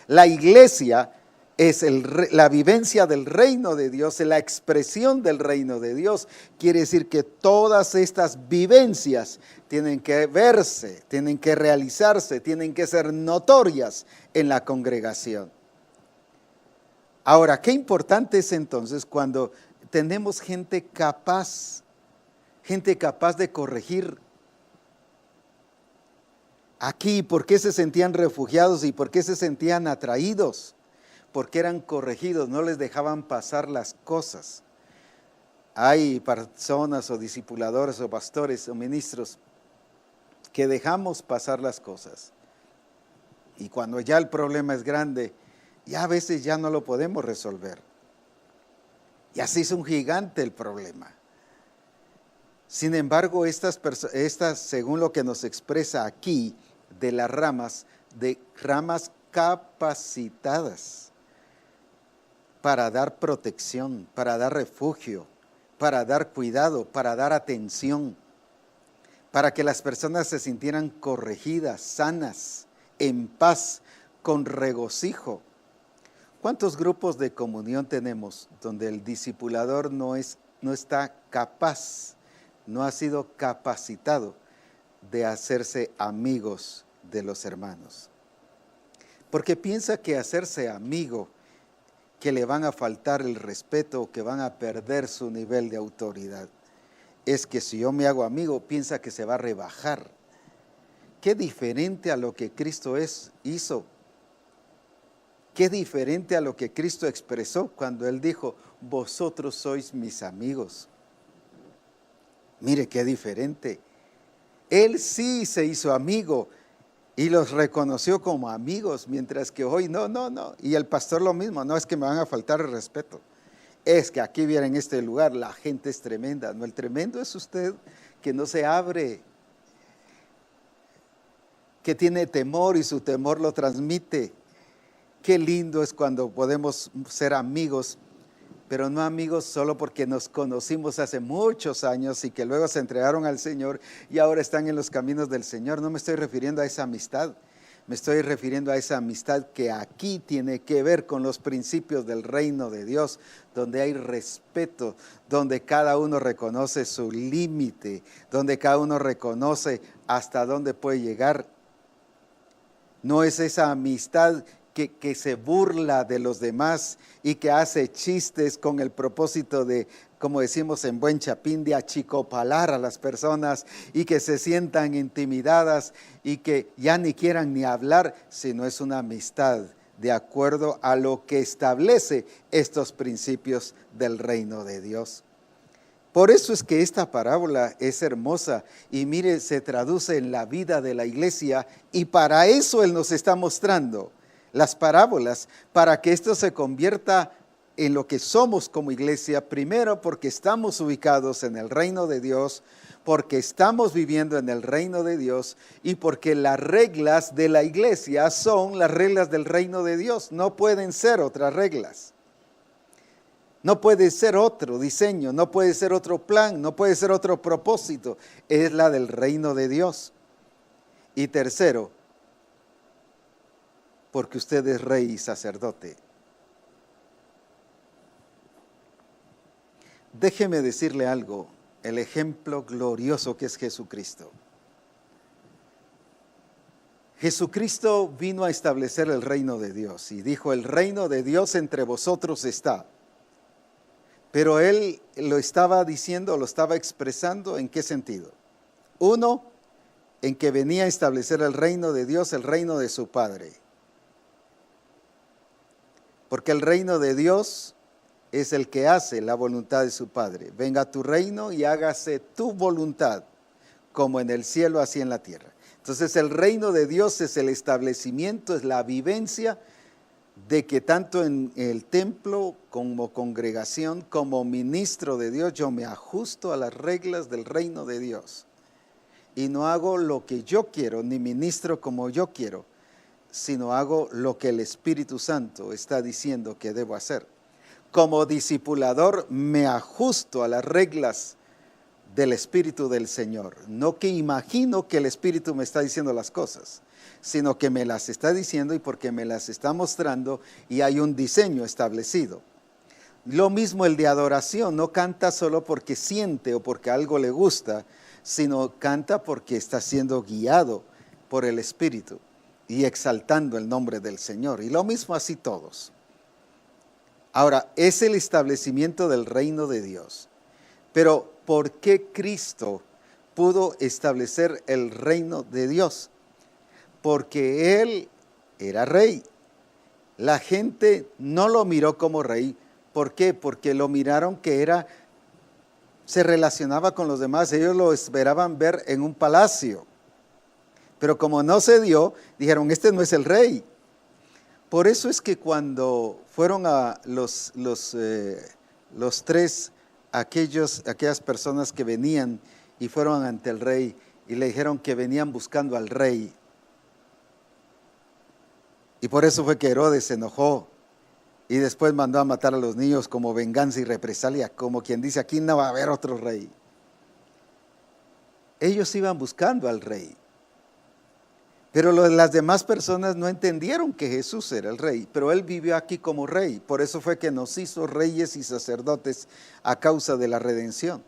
La iglesia es la vivencia del reino de Dios, es la expresión del reino de Dios. Quiere decir que todas estas vivencias tienen que verse, tienen que realizarse, tienen que ser notorias en la congregación. Ahora, qué importante es entonces cuando tenemos gente capaz de corregir. Aquí, ¿por qué se sentían refugiados y por qué se sentían atraídos? Porque eran corregidos, no les dejaban pasar las cosas. Hay personas o discipuladores o pastores o ministros que dejamos pasar las cosas. Y cuando ya el problema es grande, ya a veces ya no lo podemos resolver. Y así es un gigante el problema. Sin embargo, estas, según lo que nos expresa aquí, de las ramas capacitadas para dar protección, para dar refugio, para dar cuidado, para dar atención, para que las personas se sintieran corregidas, sanas, en paz, con regocijo. ¿Cuántos grupos de comunión tenemos donde el discipulador no está capaz, no ha sido capacitado de hacerse amigos de los hermanos? Porque piensa que hacerse amigo, que le van a faltar el respeto, que van a perder su nivel de autoridad. Es que si yo me hago amigo, piensa que se va a rebajar. Qué diferente a lo que Cristo hizo. Qué diferente a lo que Cristo expresó cuando Él dijo, vosotros sois mis amigos. Mire qué diferente. Él sí se hizo amigo y los reconoció como amigos, mientras que hoy no. Y el pastor lo mismo, no es que me van a faltar el respeto. Es que aquí viene en este lugar, la gente es tremenda. No, el tremendo es usted que no se abre, que tiene temor y su temor lo transmite. Qué lindo es cuando podemos ser amigos, pero no amigos solo porque nos conocimos hace muchos años y que luego se entregaron al Señor y ahora están en los caminos del Señor. No me estoy refiriendo a esa amistad, me estoy refiriendo a esa amistad que aquí tiene que ver con los principios del reino de Dios, donde hay respeto, donde cada uno reconoce su límite, donde cada uno reconoce hasta dónde puede llegar. No es esa amistad que se burla de los demás y que hace chistes con el propósito de, como decimos en buen chapín, de achicopalar a las personas y que se sientan intimidadas y que ya ni quieran ni hablar, sino es una amistad de acuerdo a lo que establece estos principios del reino de Dios. Por eso es que esta parábola es hermosa y mire, se traduce en la vida de la iglesia y para eso Él nos está mostrando las parábolas, para que esto se convierta en lo que somos como iglesia, primero porque estamos ubicados en el reino de Dios, porque estamos viviendo en el reino de Dios y porque las reglas de la iglesia son las reglas del reino de Dios, no pueden ser otras reglas. No puede ser otro diseño, no puede ser otro plan, no puede ser otro propósito, es la del reino de Dios. Y tercero, porque usted es rey y sacerdote. Déjeme decirle algo, el ejemplo glorioso que es Jesucristo. Jesucristo vino a establecer el reino de Dios y dijo, el reino de Dios entre vosotros está. Pero Él lo estaba diciendo, lo estaba expresando, ¿en qué sentido? Uno, en que venía a establecer el reino de Dios, el reino de su Padre. Porque el reino de Dios es el que hace la voluntad de su Padre. Venga a tu reino y hágase tu voluntad, como en el cielo, así en la tierra. Entonces el reino de Dios es el establecimiento, es la vivencia de que tanto en el templo como congregación, como ministro de Dios, yo me ajusto a las reglas del reino de Dios. Y no hago lo que yo quiero, ni ministro como yo quiero, sino hago lo que el Espíritu Santo está diciendo que debo hacer. Como discipulador me ajusto a las reglas del Espíritu del Señor. No que imagino que el Espíritu me está diciendo las cosas, sino que me las está diciendo y porque me las está mostrando y hay un diseño establecido. Lo mismo el de adoración, no canta solo porque siente o porque algo le gusta, sino canta porque está siendo guiado por el Espíritu y exaltando el nombre del Señor. Y lo mismo así todos. Ahora, es el establecimiento del reino de Dios. Pero, ¿por qué Cristo pudo establecer el reino de Dios? Porque Él era rey. La gente no lo miró como rey. ¿Por qué? Porque lo miraron que se relacionaba con los demás. Ellos lo esperaban ver en un palacio. Pero como no se dio, dijeron, este no es el rey. Por eso es que cuando fueron a los tres, aquellas personas que venían y fueron ante el rey y le dijeron que venían buscando al rey. Y por eso fue que Herodes se enojó y después mandó a matar a los niños como venganza y represalia, como quien dice, aquí no va a haber otro rey. Ellos iban buscando al rey. Pero las demás personas no entendieron que Jesús era el rey, pero Él vivió aquí como rey. Por eso fue que nos hizo reyes y sacerdotes a causa de la redención.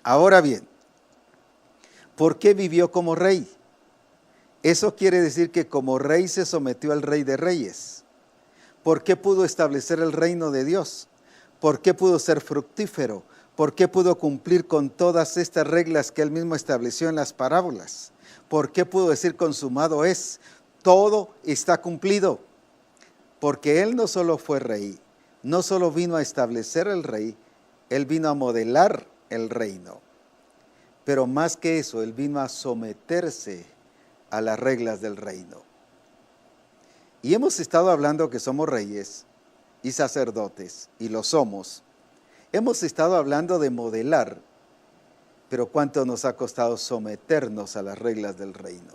Ahora bien, ¿por qué vivió como rey? Eso quiere decir que como rey se sometió al Rey de Reyes. ¿Por qué pudo establecer el reino de Dios? ¿Por qué pudo ser fructífero? ¿Por qué pudo cumplir con todas estas reglas que Él mismo estableció en las parábolas? ¿Por qué pudo decir consumado es? Todo está cumplido. Porque Él no solo fue rey, no solo vino a establecer el rey, Él vino a modelar el reino. Pero más que eso, Él vino a someterse a las reglas del reino. Y hemos estado hablando que somos reyes y sacerdotes, y lo somos. Hemos estado hablando de modelar, pero ¿cuánto nos ha costado someternos a las reglas del reino?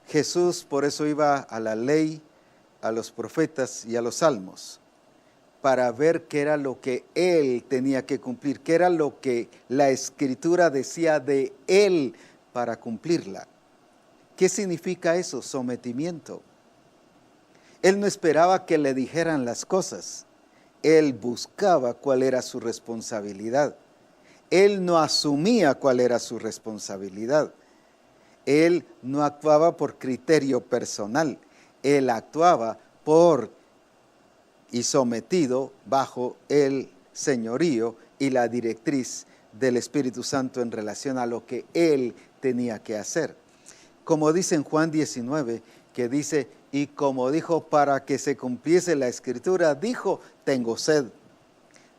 Jesús por eso iba a la ley, a los profetas y a los salmos, para ver qué era lo que Él tenía que cumplir, qué era lo que la Escritura decía de Él para cumplirla. ¿Qué significa eso? Sometimiento. Él no esperaba que le dijeran las cosas, Él buscaba cuál era su responsabilidad. Él no asumía cuál era su responsabilidad. Él no actuaba por criterio personal. Él actuaba por y sometido bajo el señorío y la directriz del Espíritu Santo en relación a lo que Él tenía que hacer. Como dice en Juan 19, que dice, y como dijo, para que se cumpliese la Escritura, dijo, tengo sed.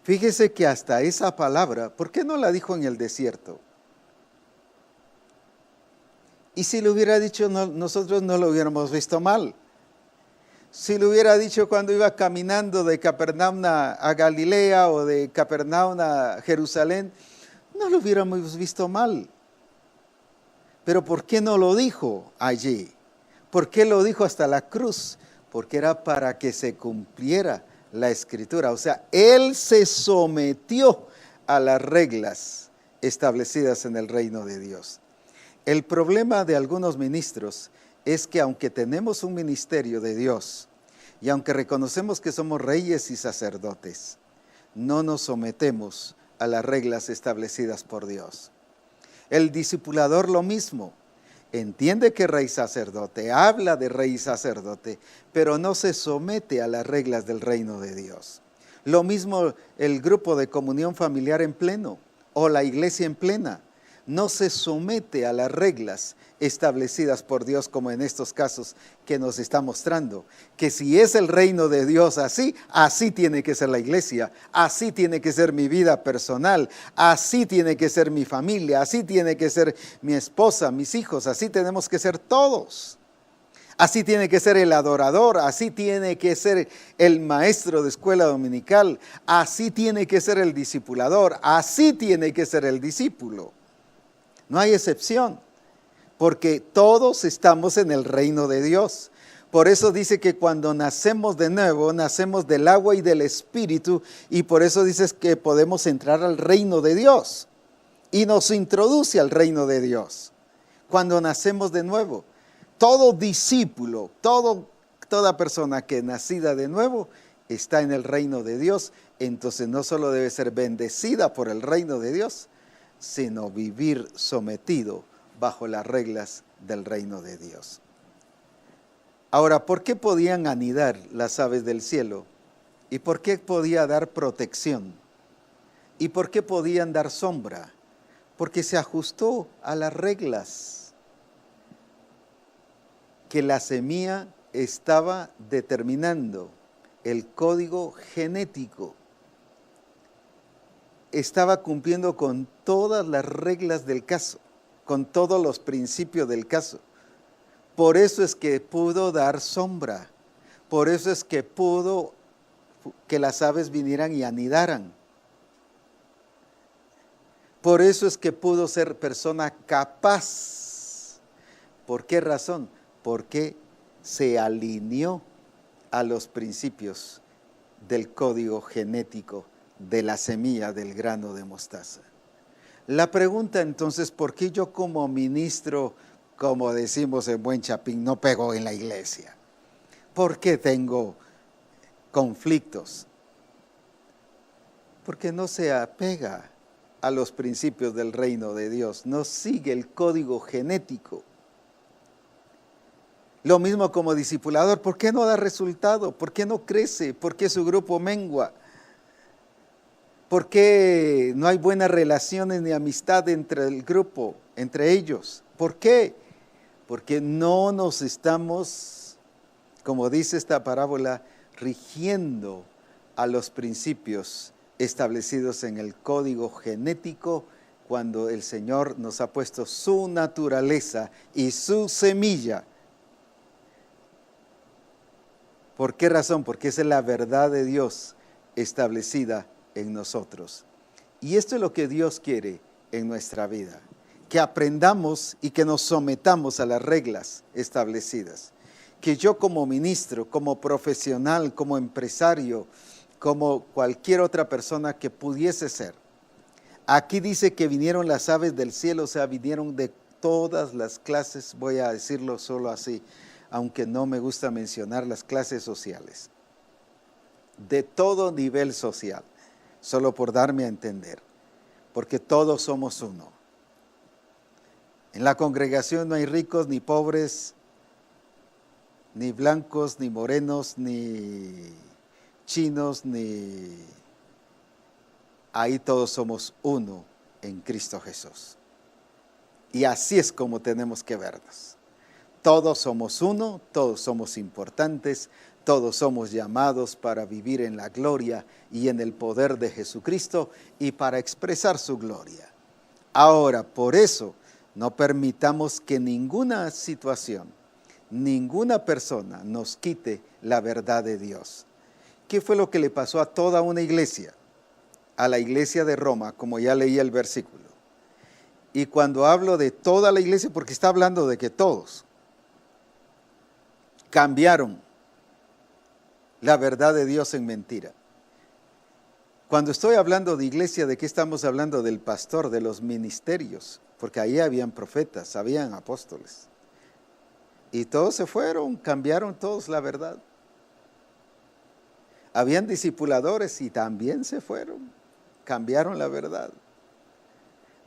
Fíjese que hasta esa palabra, ¿por qué no la dijo en el desierto? Y si lo hubiera dicho, nosotros no lo hubiéramos visto mal. Si lo hubiera dicho cuando iba caminando de Capernaum a Galilea o de Capernaum a Jerusalén, no lo hubiéramos visto mal. Pero ¿por qué no lo dijo allí? ¿Por qué lo dijo hasta la cruz? Porque era para que se cumpliera la Escritura. O sea, Él se sometió a las reglas establecidas en el reino de Dios. El problema de algunos ministros es que aunque tenemos un ministerio de Dios y aunque reconocemos que somos reyes y sacerdotes, no nos sometemos a las reglas establecidas por Dios. El discipulador lo mismo. Entiende que rey sacerdote, habla de rey sacerdote, pero no se somete a las reglas del reino de Dios. Lo mismo el grupo de comunión familiar en pleno o la iglesia en plena. No se somete a las reglas establecidas por Dios, como en estos casos que nos está mostrando. Que si es el reino de Dios así, así tiene que ser la iglesia, así tiene que ser mi vida personal, así tiene que ser mi familia, así tiene que ser mi esposa, mis hijos, así tenemos que ser todos. Así tiene que ser el adorador, así tiene que ser el maestro de escuela dominical, así tiene que ser el discipulador, así tiene que ser el discípulo. No hay excepción, porque todos estamos en el reino de Dios. Por eso dice que cuando nacemos de nuevo, nacemos del agua y del espíritu, y por eso dices que podemos entrar al reino de Dios. Y nos introduce al reino de Dios cuando nacemos de nuevo. Todo discípulo, toda persona que nacida de nuevo está en el reino de Dios. Entonces no solo debe ser bendecida por el reino de Dios, sino vivir sometido bajo las reglas del reino de Dios. Ahora, ¿por qué podían anidar las aves del cielo? ¿Y por qué podía dar protección? ¿Y por qué podían dar sombra? Porque se ajustó a las reglas que la semilla estaba determinando, el código genético. Estaba cumpliendo con todas las reglas del caso, con todos los principios del caso. Por eso es que pudo dar sombra, por eso es que pudo que las aves vinieran y anidaran. Por eso es que pudo ser persona capaz. ¿Por qué razón? Porque se alineó a los principios del código genético de la semilla del grano de mostaza. La pregunta entonces, ¿por qué yo como ministro, como decimos en buen chapín, no pego en la iglesia? ¿Por qué tengo conflictos? Porque no se apega a los principios del reino de Dios, no sigue el código genético. Lo mismo como discipulador, ¿por qué no da resultado? ¿Por qué no crece? ¿Por qué su grupo mengua? ¿Por qué no hay buenas relaciones ni amistad entre el grupo, entre ellos? ¿Por qué? Porque no nos estamos, como dice esta parábola, rigiendo a los principios establecidos en el código genético cuando el Señor nos ha puesto su naturaleza y su semilla. ¿Por qué razón? Porque esa es la verdad de Dios establecida en nosotros. Y esto es lo que Dios quiere en nuestra vida, que aprendamos y que nos sometamos a las reglas establecidas. Que yo como ministro, como profesional, como empresario, como cualquier otra persona que pudiese ser. Aquí dice que vinieron las aves del cielo, o sea, vinieron de todas las clases, voy a decirlo solo así, aunque no me gusta mencionar las clases sociales, de todo nivel social, solo por darme a entender, porque todos somos uno. En la congregación no hay ricos ni pobres, ni blancos, ni morenos, ni chinos, ni... Ahí todos somos uno en Cristo Jesús. Y así es como tenemos que vernos. Todos somos uno, todos somos importantes, todos somos llamados para vivir en la gloria y en el poder de Jesucristo y para expresar su gloria. Ahora, por eso, no permitamos que ninguna situación, ninguna persona nos quite la verdad de Dios. ¿Qué fue lo que le pasó a toda una iglesia? A la iglesia de Roma, como ya leí el versículo. Y cuando hablo de toda la iglesia, porque está hablando de que todos cambiaron la verdad de Dios en mentira. Cuando estoy hablando de iglesia, ¿de qué estamos hablando? Del pastor, de los ministerios, porque ahí habían profetas, habían apóstoles. Y todos se fueron, cambiaron todos la verdad. Habían discipuladores y también se fueron, cambiaron la verdad.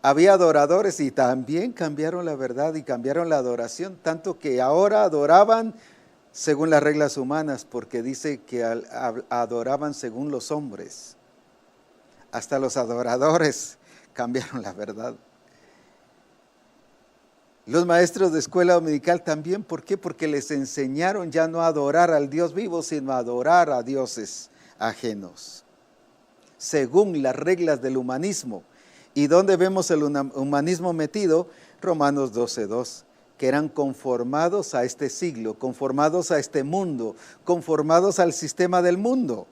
Había adoradores y también cambiaron la verdad y cambiaron la adoración, tanto que ahora adoraban según las reglas humanas, porque dice que adoraban según los hombres. Hasta los adoradores cambiaron la verdad. Los maestros de escuela dominical también, ¿por qué? Porque les enseñaron ya no a adorar al Dios vivo, sino a adorar a dioses ajenos, según las reglas del humanismo. ¿Y dónde vemos el humanismo metido? Romanos 12:2, que eran conformados a este siglo, conformados a este mundo, conformados al sistema del mundo.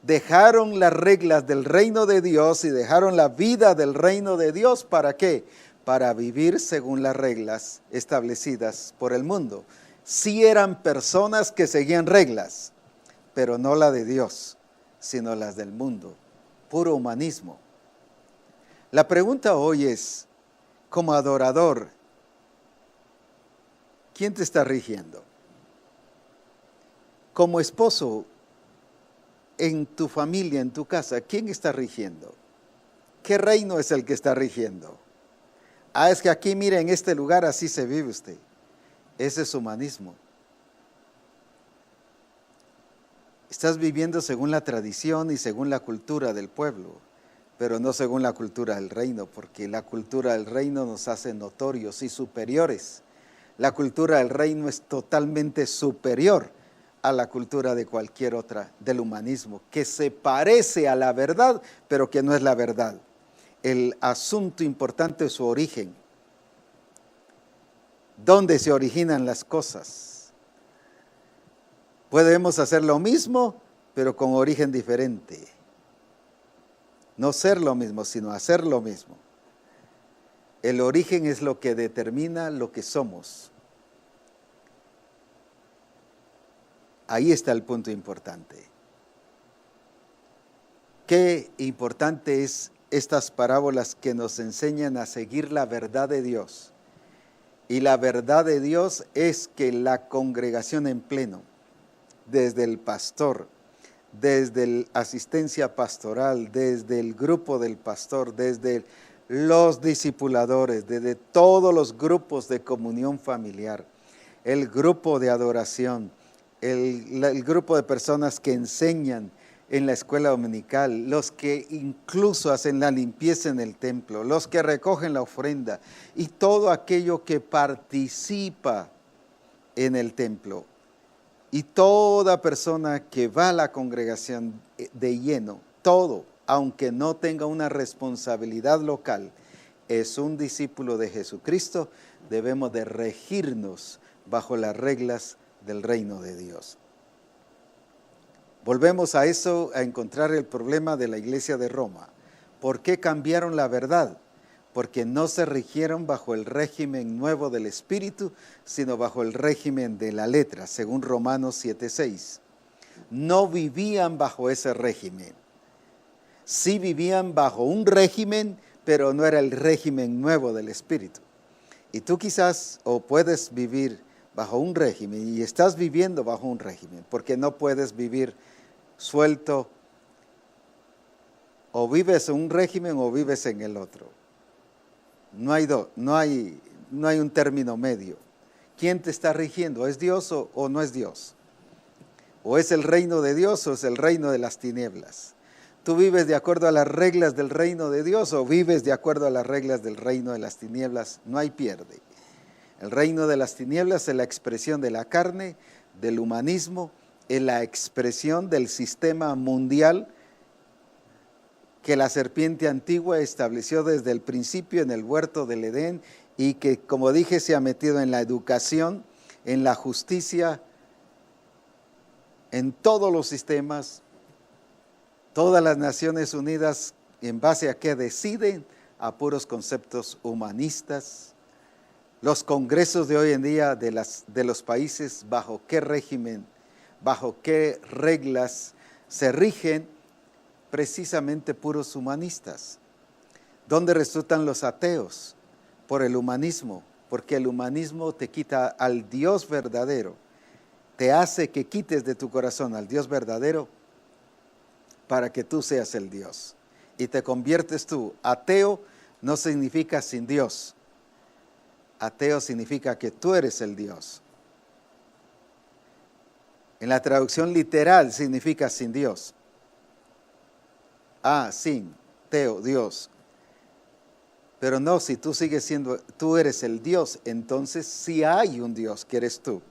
Dejaron las reglas del reino de Dios y dejaron la vida del reino de Dios. ¿Para qué? Para vivir según las reglas establecidas por el mundo. Sí eran personas que seguían reglas, pero no la de Dios, sino las del mundo. Puro humanismo. La pregunta hoy es, como adorador, ¿quién te está rigiendo? Como esposo, en tu familia, en tu casa, ¿quién está rigiendo? ¿Qué reino es el que está rigiendo? Es que aquí, mire, en este lugar así se vive usted. Ese es humanismo. Estás viviendo según la tradición y según la cultura del pueblo, pero no según la cultura del reino, porque la cultura del reino nos hace notorios y superiores. La cultura del reino es totalmente superior a la cultura de cualquier otra, del humanismo, que se parece a la verdad, pero que no es la verdad. El asunto importante es su origen. ¿Dónde se originan las cosas? Podemos hacer lo mismo, pero con origen diferente. No ser lo mismo, sino hacer lo mismo. El origen es lo que determina lo que somos. Ahí está el punto importante. Qué importante es estas parábolas que nos enseñan a seguir la verdad de Dios. Y la verdad de Dios es que la congregación en pleno, desde el pastor, desde la asistencia pastoral, desde el grupo del pastor, desde los discipuladores, desde todos los grupos de comunión familiar, el grupo de adoración, el grupo de personas que enseñan en la escuela dominical, los que incluso hacen la limpieza en el templo, los que recogen la ofrenda y todo aquello que participa en el templo. Y toda persona que va a la congregación de lleno, todo, aunque no tenga una responsabilidad local, es un discípulo de Jesucristo. Debemos de regirnos bajo las reglas del reino de Dios. Volvemos a eso, a encontrar el problema de la iglesia de Roma. ¿Por qué cambiaron la verdad? Porque no se rigieron bajo el régimen nuevo del Espíritu, sino bajo el régimen de la letra, según Romanos 7:6. No vivían bajo ese régimen. Sí vivían bajo un régimen, pero no era el régimen nuevo del Espíritu. Y tú quizás o puedes vivir bajo un régimen y estás viviendo bajo un régimen, porque no puedes vivir suelto, o vives en un régimen o vives en el otro. No hay un término medio. ¿Quién te está rigiendo? ¿Es Dios o no es Dios? ¿O es el reino de Dios o es el reino de las tinieblas? ¿Tú vives de acuerdo a las reglas del reino de Dios o vives de acuerdo a las reglas del reino de las tinieblas? No hay pierde. El reino de las tinieblas es la expresión de la carne, del humanismo, es la expresión del sistema mundial que la serpiente antigua estableció desde el principio en el huerto del Edén y que, como dije, se ha metido en la educación, en la justicia, en todos los sistemas. Todas las Naciones Unidas, ¿en base a qué deciden? A puros conceptos humanistas. Los congresos de hoy en día de los países, ¿bajo qué régimen, bajo qué reglas se rigen? Precisamente puros humanistas. ¿Dónde resultan los ateos? Por el humanismo, porque el humanismo te quita al Dios verdadero, te hace que quites de tu corazón al Dios verdadero para que tú seas el Dios y te conviertes tú. Ateo no significa sin Dios. Ateo significa que tú eres el Dios. En la traducción literal significa sin Dios. Sin, teo, Dios. Pero no, si tú sigues siendo, tú eres el Dios, entonces sí hay un Dios que eres tú.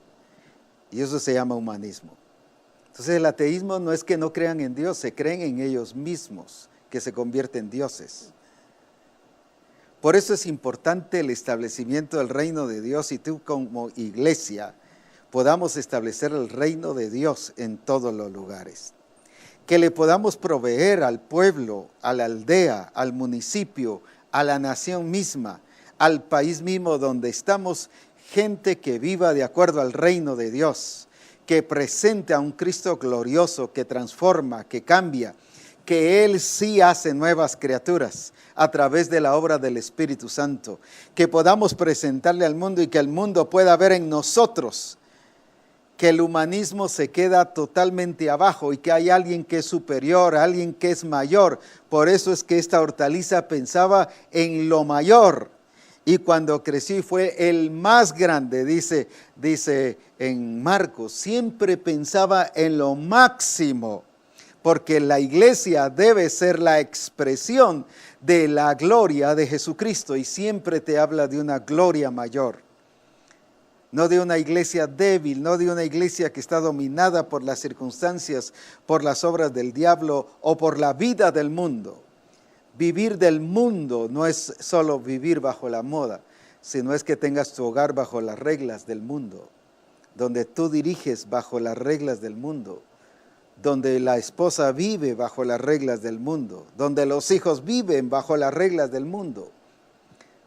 Y eso se llama humanismo. Entonces el ateísmo no es que no crean en Dios, se creen en ellos mismos, que se convierten en dioses. Por eso es importante el establecimiento del reino de Dios y tú como iglesia podamos establecer el reino de Dios en todos los lugares. Que le podamos proveer al pueblo, a la aldea, al municipio, a la nación misma, al país mismo donde estamos, gente que viva de acuerdo al reino de Dios, que presente a un Cristo glorioso, que transforma, que cambia, que Él sí hace nuevas criaturas a través de la obra del Espíritu Santo, que podamos presentarle al mundo y que el mundo pueda ver en nosotros que el humanismo se queda totalmente abajo y que hay alguien que es superior, alguien que es mayor. Por eso es que esta hortaliza pensaba en lo mayor y cuando creció y fue el más grande, dice en Marcos, siempre pensaba en lo máximo, porque la iglesia debe ser la expresión de la gloria de Jesucristo y siempre te habla de una gloria mayor. No de una iglesia débil, no de una iglesia que está dominada por las circunstancias, por las obras del diablo o por la vida del mundo. Vivir del mundo no es solo vivir bajo la moda, sino es que tengas tu hogar bajo las reglas del mundo, donde tú diriges bajo las reglas del mundo, donde la esposa vive bajo las reglas del mundo, donde los hijos viven bajo las reglas del mundo,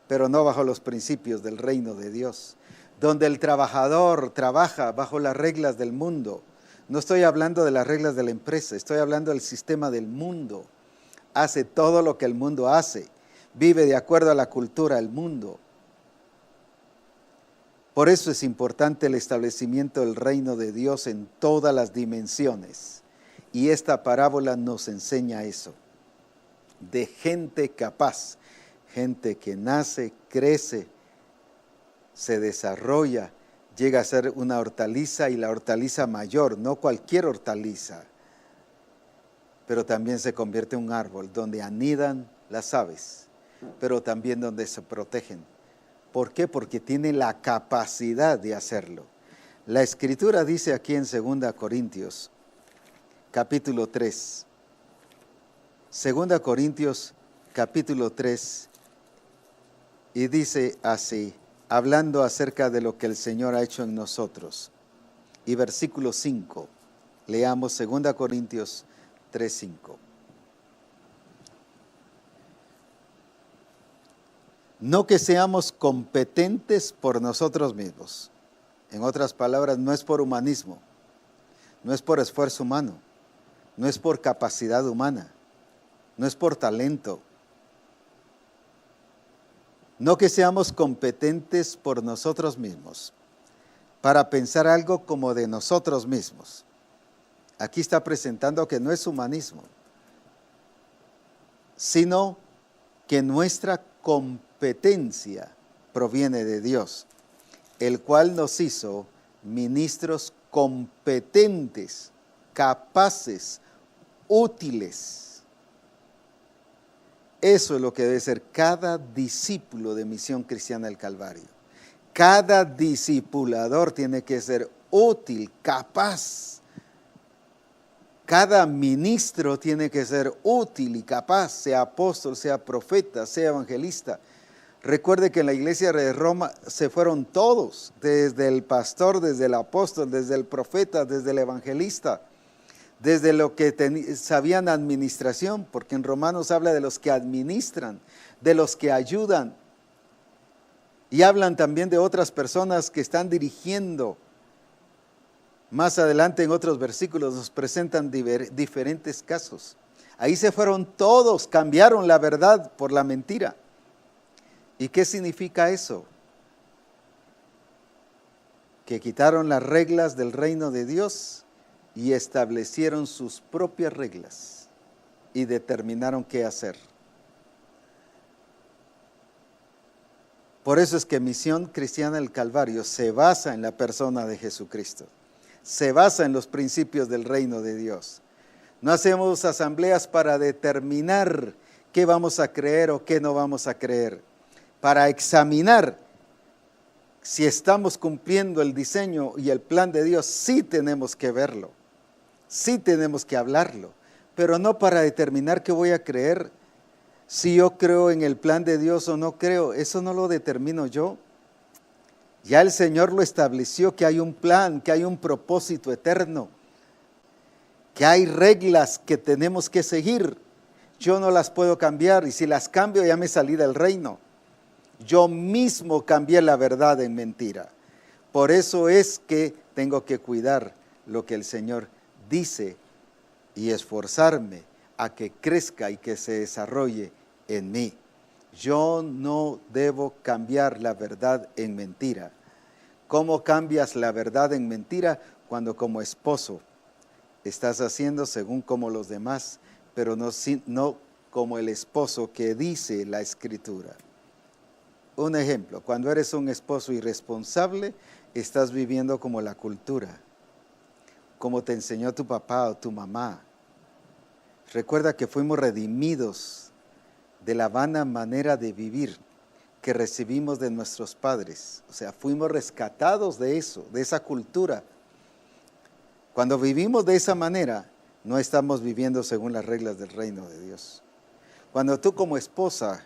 pero no bajo los principios del reino de Dios, donde el trabajador trabaja bajo las reglas del mundo. No estoy hablando de las reglas de la empresa, estoy hablando del sistema del mundo. Hace todo lo que el mundo hace, vive de acuerdo a la cultura del mundo. Por eso es importante el establecimiento del reino de Dios en todas las dimensiones. Y esta parábola nos enseña eso, de gente capaz, gente que nace, crece, se desarrolla, llega a ser una hortaliza y la hortaliza mayor, no cualquier hortaliza, pero también se convierte en un árbol donde anidan las aves, pero también donde se protegen. ¿Por qué? Porque tiene la capacidad de hacerlo. La Escritura dice aquí en 2 Corintios, capítulo 3, 2 Corintios, capítulo 3, y dice así, hablando acerca de lo que el Señor ha hecho en nosotros. Y versículo 5, leamos 2 Corintios 3:5. No que seamos competentes por nosotros mismos. En otras palabras, no es por humanismo, no es por esfuerzo humano, no es por capacidad humana, no es por talento. No que seamos competentes por nosotros mismos, para pensar algo como de nosotros mismos. Aquí está presentando que no es humanismo, sino que nuestra competencia proviene de Dios, el cual nos hizo ministros competentes, capaces, útiles. Eso es lo que debe ser cada discípulo de Misión Cristiana del Calvario. Cada discipulador tiene que ser útil, capaz. Cada ministro tiene que ser útil y capaz, sea apóstol, sea profeta, sea evangelista. Recuerde que en la iglesia de Roma se fueron todos, desde el pastor, desde el apóstol, desde el profeta, desde el evangelista, desde lo que sabían administración, porque en Romanos habla de los que administran, de los que ayudan, y hablan también de otras personas que están dirigiendo. Más adelante en otros versículos nos presentan diferentes casos. Ahí se fueron todos, cambiaron la verdad por la mentira. ¿Y qué significa eso? Que quitaron las reglas del reino de Dios y establecieron sus propias reglas y determinaron qué hacer. Por eso es que Misión Cristiana del Calvario se basa en la persona de Jesucristo, se basa en los principios del reino de Dios. No hacemos asambleas para determinar qué vamos a creer o qué no vamos a creer, para examinar si estamos cumpliendo el diseño y el plan de Dios. Sí tenemos que verlo, sí tenemos que hablarlo, pero no para determinar qué voy a creer, Si yo creo en el plan de Dios o no creo, eso no lo determino yo. Ya el Señor lo estableció, que hay un plan, que hay un propósito eterno, que hay reglas que tenemos que seguir. Yo no las puedo cambiar, y si las cambio ya me salí del reino. Yo mismo cambié la verdad en mentira. Por eso es que tengo que cuidar lo que el Señor dice y esforzarme a que crezca y que se desarrolle en mí. Yo no debo cambiar la verdad en mentira. ¿Cómo cambias la verdad en mentira? Cuando como esposo estás haciendo según como los demás, pero no como el esposo que dice la Escritura. Un ejemplo, cuando eres un esposo irresponsable, estás viviendo como la cultura, como te enseñó tu papá o tu mamá. Recuerda que fuimos redimidos de la vana manera de vivir que recibimos de nuestros padres. O sea, fuimos rescatados de eso, de esa cultura. Cuando vivimos de esa manera, no estamos viviendo según las reglas del reino de Dios. Cuando tú como esposa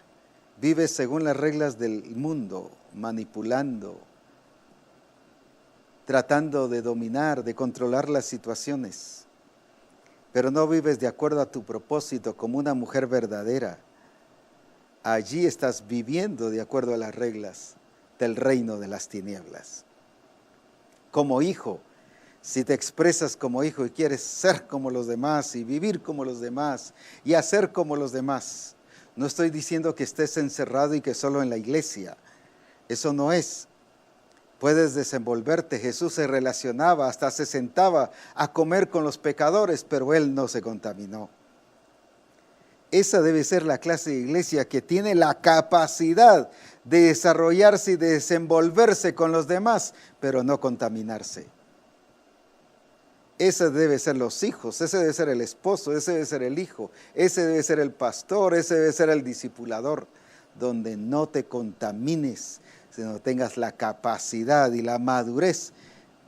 vives según las reglas del mundo, manipulando, tratando de dominar, de controlar las situaciones, pero no vives de acuerdo a tu propósito como una mujer verdadera, allí estás viviendo de acuerdo a las reglas del reino de las tinieblas. Como hijo, si te expresas como hijo y quieres ser como los demás y vivir como los demás y hacer como los demás, no estoy diciendo que estés encerrado y que solo en la iglesia, eso no es. Puedes desenvolverte. Jesús se relacionaba, hasta se sentaba a comer con los pecadores, pero Él no se contaminó. Esa debe ser la clase de iglesia que tiene la capacidad de desarrollarse y de desenvolverse con los demás, pero no contaminarse. Ese debe ser los hijos, ese debe ser el esposo, ese debe ser el hijo, ese debe ser el pastor, ese debe ser el discipulador, donde no te contamines, sino tengas la capacidad y la madurez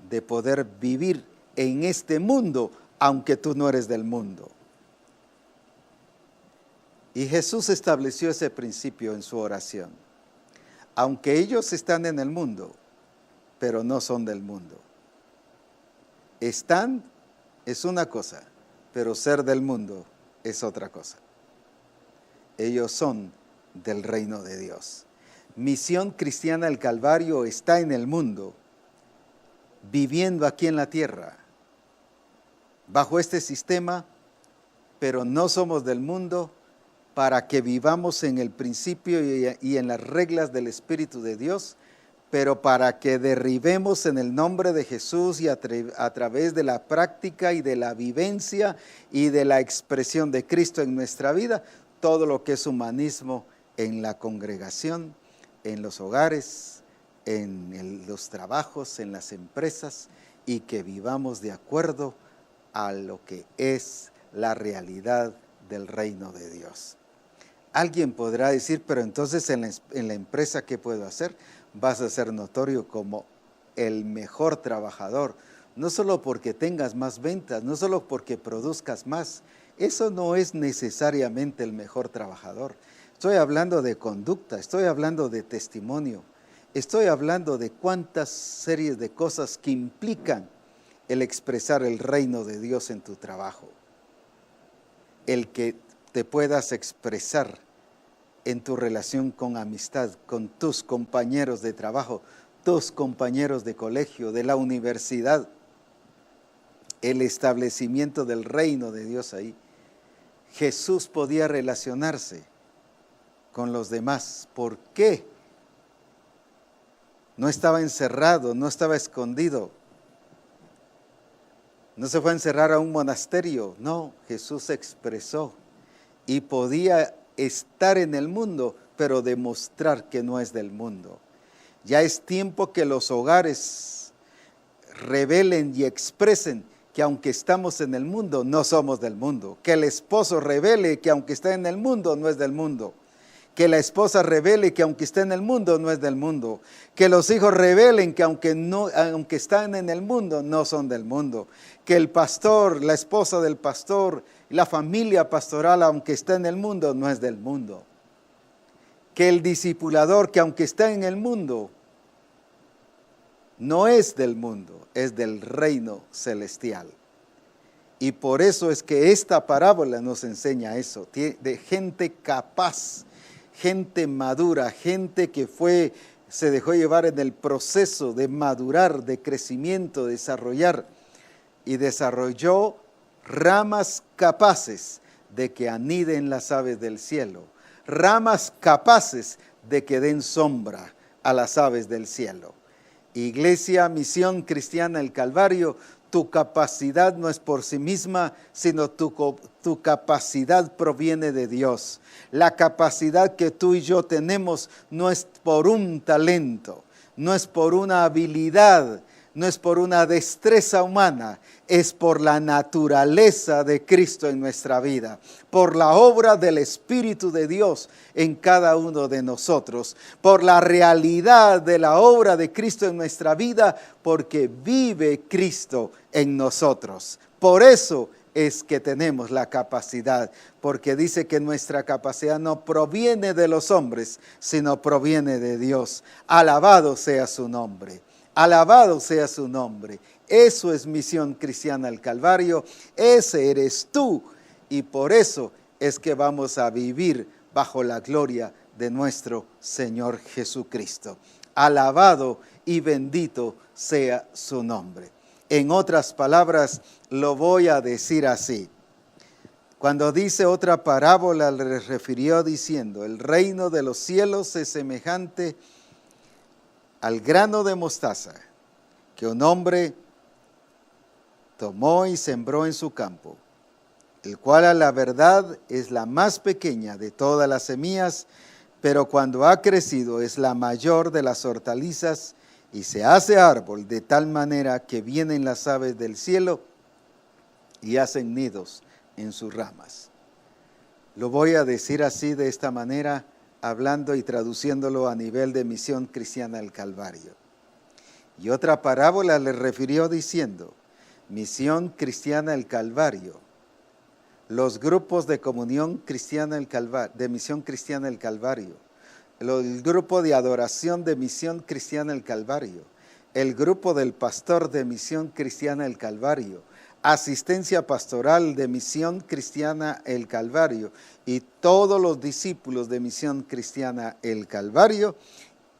de poder vivir en este mundo, aunque tú no eres del mundo. Y Jesús estableció ese principio en su oración. Aunque ellos están en el mundo, pero no son del mundo. Están es una cosa, pero ser del mundo es otra cosa. Ellos son del reino de Dios. Misión Cristiana del Calvario está en el mundo, viviendo aquí en la tierra, bajo este sistema, pero no somos del mundo, para que vivamos en el principio y en las reglas del Espíritu de Dios, pero para que derribemos en el nombre de Jesús y a través de la práctica y de la vivencia y de la expresión de Cristo en nuestra vida, todo lo que es humanismo en la congregación, en los hogares, en los trabajos, en las empresas, y que vivamos de acuerdo a lo que es la realidad del reino de Dios. Alguien podrá decir, pero entonces en la empresa, ¿qué puedo hacer? Vas a ser notorio como el mejor trabajador, no solo porque tengas más ventas, no solo porque produzcas más. Eso no es necesariamente el mejor trabajador. Estoy hablando de conducta, estoy hablando de testimonio, estoy hablando de cuántas series de cosas que implican el expresar el reino de Dios en tu trabajo. El que te puedas expresar en tu relación con amistad, con tus compañeros de trabajo, tus compañeros de colegio, de la universidad, el establecimiento del reino de Dios ahí. Jesús podía relacionarse con los demás. ¿Por qué? No estaba encerrado, no estaba escondido. No se fue a encerrar a un monasterio. No, Jesús se expresó y podía estar en el mundo, pero demostrar que no es del mundo. Ya es tiempo que los hogares revelen y expresen que aunque estamos en el mundo, no somos del mundo. Que el esposo revele que aunque está en el mundo, no es del mundo. Que la esposa revele que aunque está en el mundo, no es del mundo. Que los hijos revelen que aunque están en el mundo, no son del mundo. Que el pastor, la esposa del pastor, la familia pastoral, aunque está en el mundo, no es del mundo. Que el discipulador, que aunque está en el mundo, no es del mundo, es del reino celestial. Y por eso es que esta parábola nos enseña eso, de gente capaz, gente madura, gente que se dejó llevar en el proceso de madurar, de crecimiento, de desarrollar, y desarrolló ramas capaces de que aniden las aves del cielo, ramas capaces de que den sombra a las aves del cielo. Iglesia Misión Cristiana El Calvario, tu capacidad no es por sí misma, sino tu capacidad proviene de Dios. La capacidad que tú y yo tenemos no es por un talento, no es por una habilidad, no es por una destreza humana, es por la naturaleza de Cristo en nuestra vida, por la obra del Espíritu de Dios en cada uno de nosotros, por la realidad de la obra de Cristo en nuestra vida, porque vive Cristo en nosotros. Por eso es que tenemos la capacidad, porque dice que nuestra capacidad no proviene de los hombres, sino proviene de Dios. Alabado sea su nombre. Alabado sea su nombre. Eso es Misión Cristiana al Calvario. Ese eres tú. Y por eso es que vamos a vivir bajo la gloria de nuestro Señor Jesucristo. Alabado y bendito sea su nombre. En otras palabras, lo voy a decir así. Cuando dice otra parábola, le refirió diciendo, el reino de los cielos es semejante al grano de mostaza que un hombre tomó y sembró en su campo, el cual a la verdad es la más pequeña de todas las semillas, pero cuando ha crecido es la mayor de las hortalizas y se hace árbol de tal manera que vienen las aves del cielo y hacen nidos en sus ramas. Lo voy a decir así de esta manera, hablando y traduciéndolo a nivel de Misión Cristiana al Calvario. Y otra parábola le refirió diciendo, Misión Cristiana al Calvario, los grupos de comunión cristiana al Calvario, de Misión Cristiana al Calvario, el grupo de adoración de Misión Cristiana al Calvario, el grupo del pastor de Misión Cristiana al Calvario, asistencia pastoral de Misión Cristiana el Calvario y todos los discípulos de Misión Cristiana el Calvario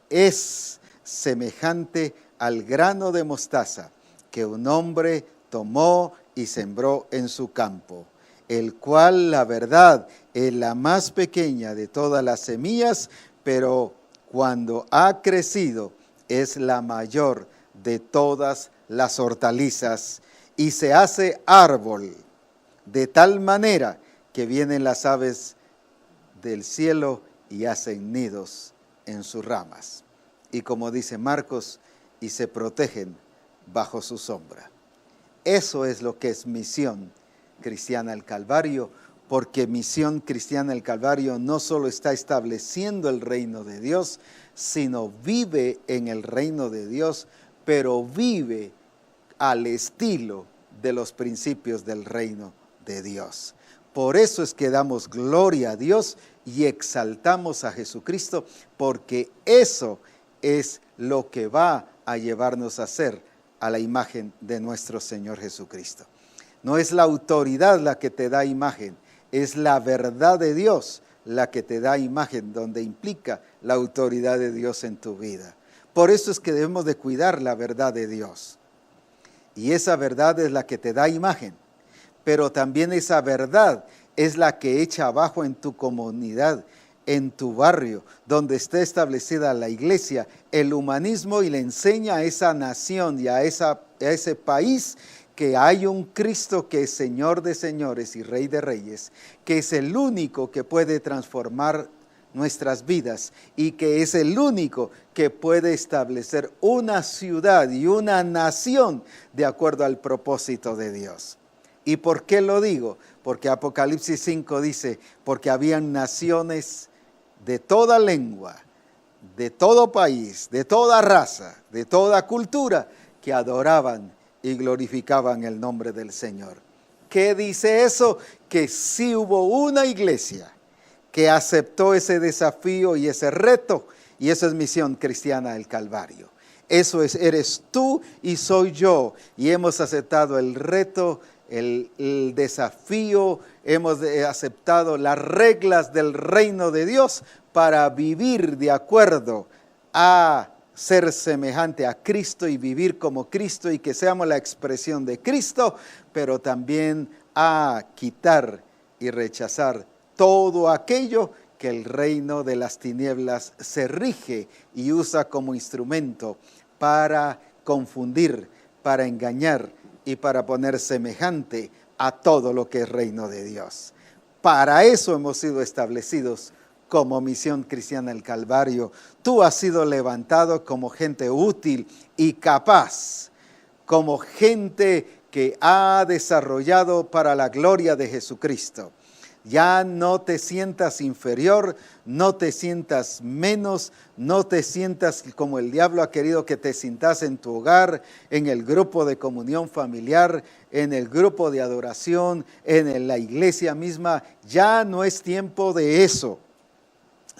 es semejante al grano de mostaza que un hombre tomó y sembró en su campo, el cual la verdad es la más pequeña de todas las semillas, pero cuando ha crecido es la mayor de todas las hortalizas y se hace árbol de tal manera que vienen las aves del cielo y hacen nidos en sus ramas. Y como dice Marcos, y se protegen bajo su sombra. Eso es lo que es Misión Cristiana al Calvario, porque Misión Cristiana al Calvario no solo está estableciendo el reino de Dios, sino vive en el reino de Dios, pero vive al estilo de los principios del reino de Dios. Por eso es que damos gloria a Dios y exaltamos a Jesucristo, porque eso es lo que va a llevarnos a ser a la imagen de nuestro Señor Jesucristo. No es la autoridad la que te da imagen, es la verdad de Dios la que te da imagen, donde implica la autoridad de Dios en tu vida. Por eso es que debemos de cuidar la verdad de Dios. Y esa verdad es la que te da imagen, pero también esa verdad es la que echa abajo en tu comunidad, en tu barrio, donde esté establecida la iglesia, el humanismo, y le enseña a esa nación y a ese país que hay un Cristo que es Señor de señores y Rey de reyes, que es el único que puede transformar nuestras vidas y que es el único que puede establecer una ciudad y una nación de acuerdo al propósito de Dios. ¿Y por qué lo digo? Porque Apocalipsis 5 dice, porque habían naciones de toda lengua, de todo país, de toda raza, de toda cultura, que adoraban y glorificaban el nombre del Señor. ¿Qué dice eso? Que sí hubo una iglesia que aceptó ese desafío y ese reto, y eso es Misión Cristiana del Calvario. Eso eres tú y soy yo, y hemos aceptado el reto, el desafío, hemos aceptado las reglas del reino de Dios para vivir de acuerdo a ser semejante a Cristo y vivir como Cristo y que seamos la expresión de Cristo, pero también a quitar y rechazar todo aquello que el reino de las tinieblas se rige y usa como instrumento para confundir, para engañar y para poner semejante a todo lo que es reino de Dios. Para eso hemos sido establecidos como Misión Cristiana del Calvario. Tú has sido levantado como gente útil y capaz, como gente que ha desarrollado para la gloria de Jesucristo. Ya no te sientas inferior, no te sientas menos, no te sientas como el diablo ha querido que te sientas en tu hogar, en el grupo de comunión familiar, en el grupo de adoración, en la iglesia misma. Ya no es tiempo de eso.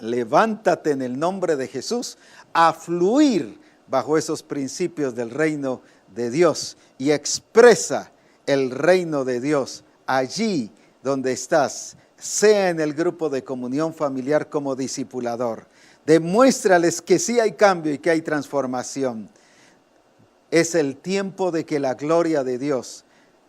Levántate en el nombre de Jesús a fluir bajo esos principios del reino de Dios y expresa el reino de Dios allí donde estás, sea en el grupo de comunión familiar como discipulador. Demuéstrales que sí hay cambio y que hay transformación. Es el tiempo de que la gloria de Dios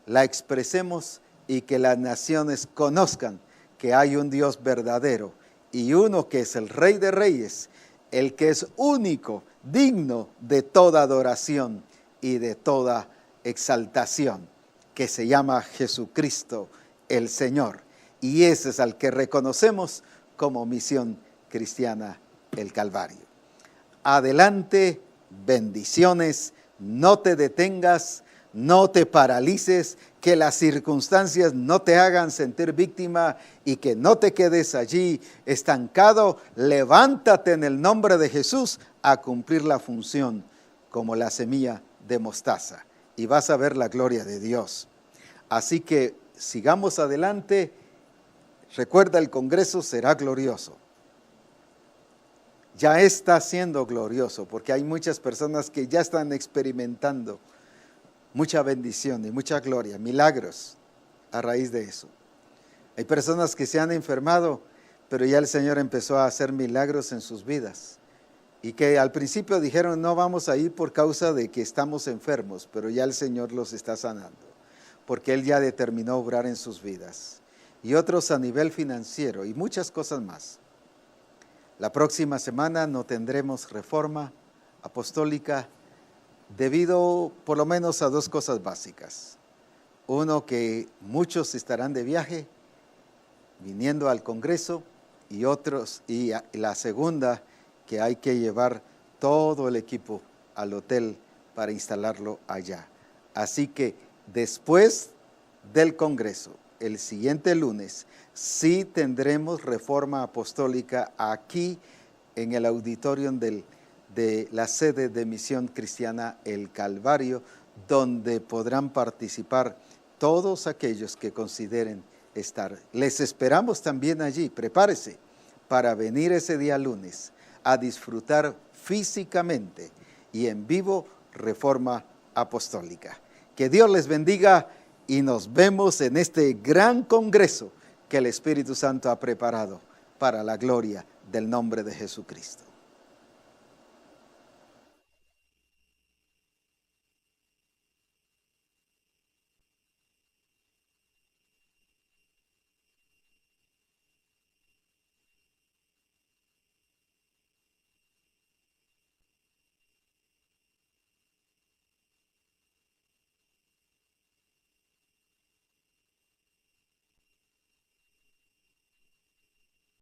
la expresemos y que las naciones conozcan que hay un Dios verdadero y uno que es el Rey de Reyes, el que es único, digno de toda adoración y de toda exaltación, que se llama Jesucristo el Señor. Y ese es al que reconocemos como Misión Cristiana el Calvario. Adelante, bendiciones, no te detengas, no te paralices, que las circunstancias no te hagan sentir víctima y que no te quedes allí estancado. Levántate en el nombre de Jesús a cumplir la función como la semilla de mostaza y vas a ver la gloria de Dios. Así que sigamos adelante. Recuerda, el Congreso será glorioso. Ya está siendo glorioso porque hay muchas personas que ya están experimentando mucha bendición y mucha gloria, milagros a raíz de eso. Hay personas que se han enfermado, pero ya el Señor empezó a hacer milagros en sus vidas. Y que al principio dijeron, no vamos a ir por causa de que estamos enfermos, pero ya el Señor los está sanando, porque Él ya determinó obrar en sus vidas. Y otros a nivel financiero y muchas cosas más. La próxima semana no tendremos reforma apostólica debido por lo menos a dos cosas básicas. Uno, que muchos estarán de viaje viniendo al Congreso y la segunda, que hay que llevar todo el equipo al hotel para instalarlo allá. Así que después del Congreso, el siguiente lunes, sí tendremos reforma apostólica aquí en el auditorium de la sede de Misión Cristiana el Calvario, donde podrán participar todos aquellos que consideren estar. Les esperamos también allí. Prepárese para venir ese día lunes a disfrutar físicamente y en vivo reforma apostólica. Que Dios les bendiga y nos vemos en este gran congreso que el Espíritu Santo ha preparado para la gloria del nombre de Jesucristo.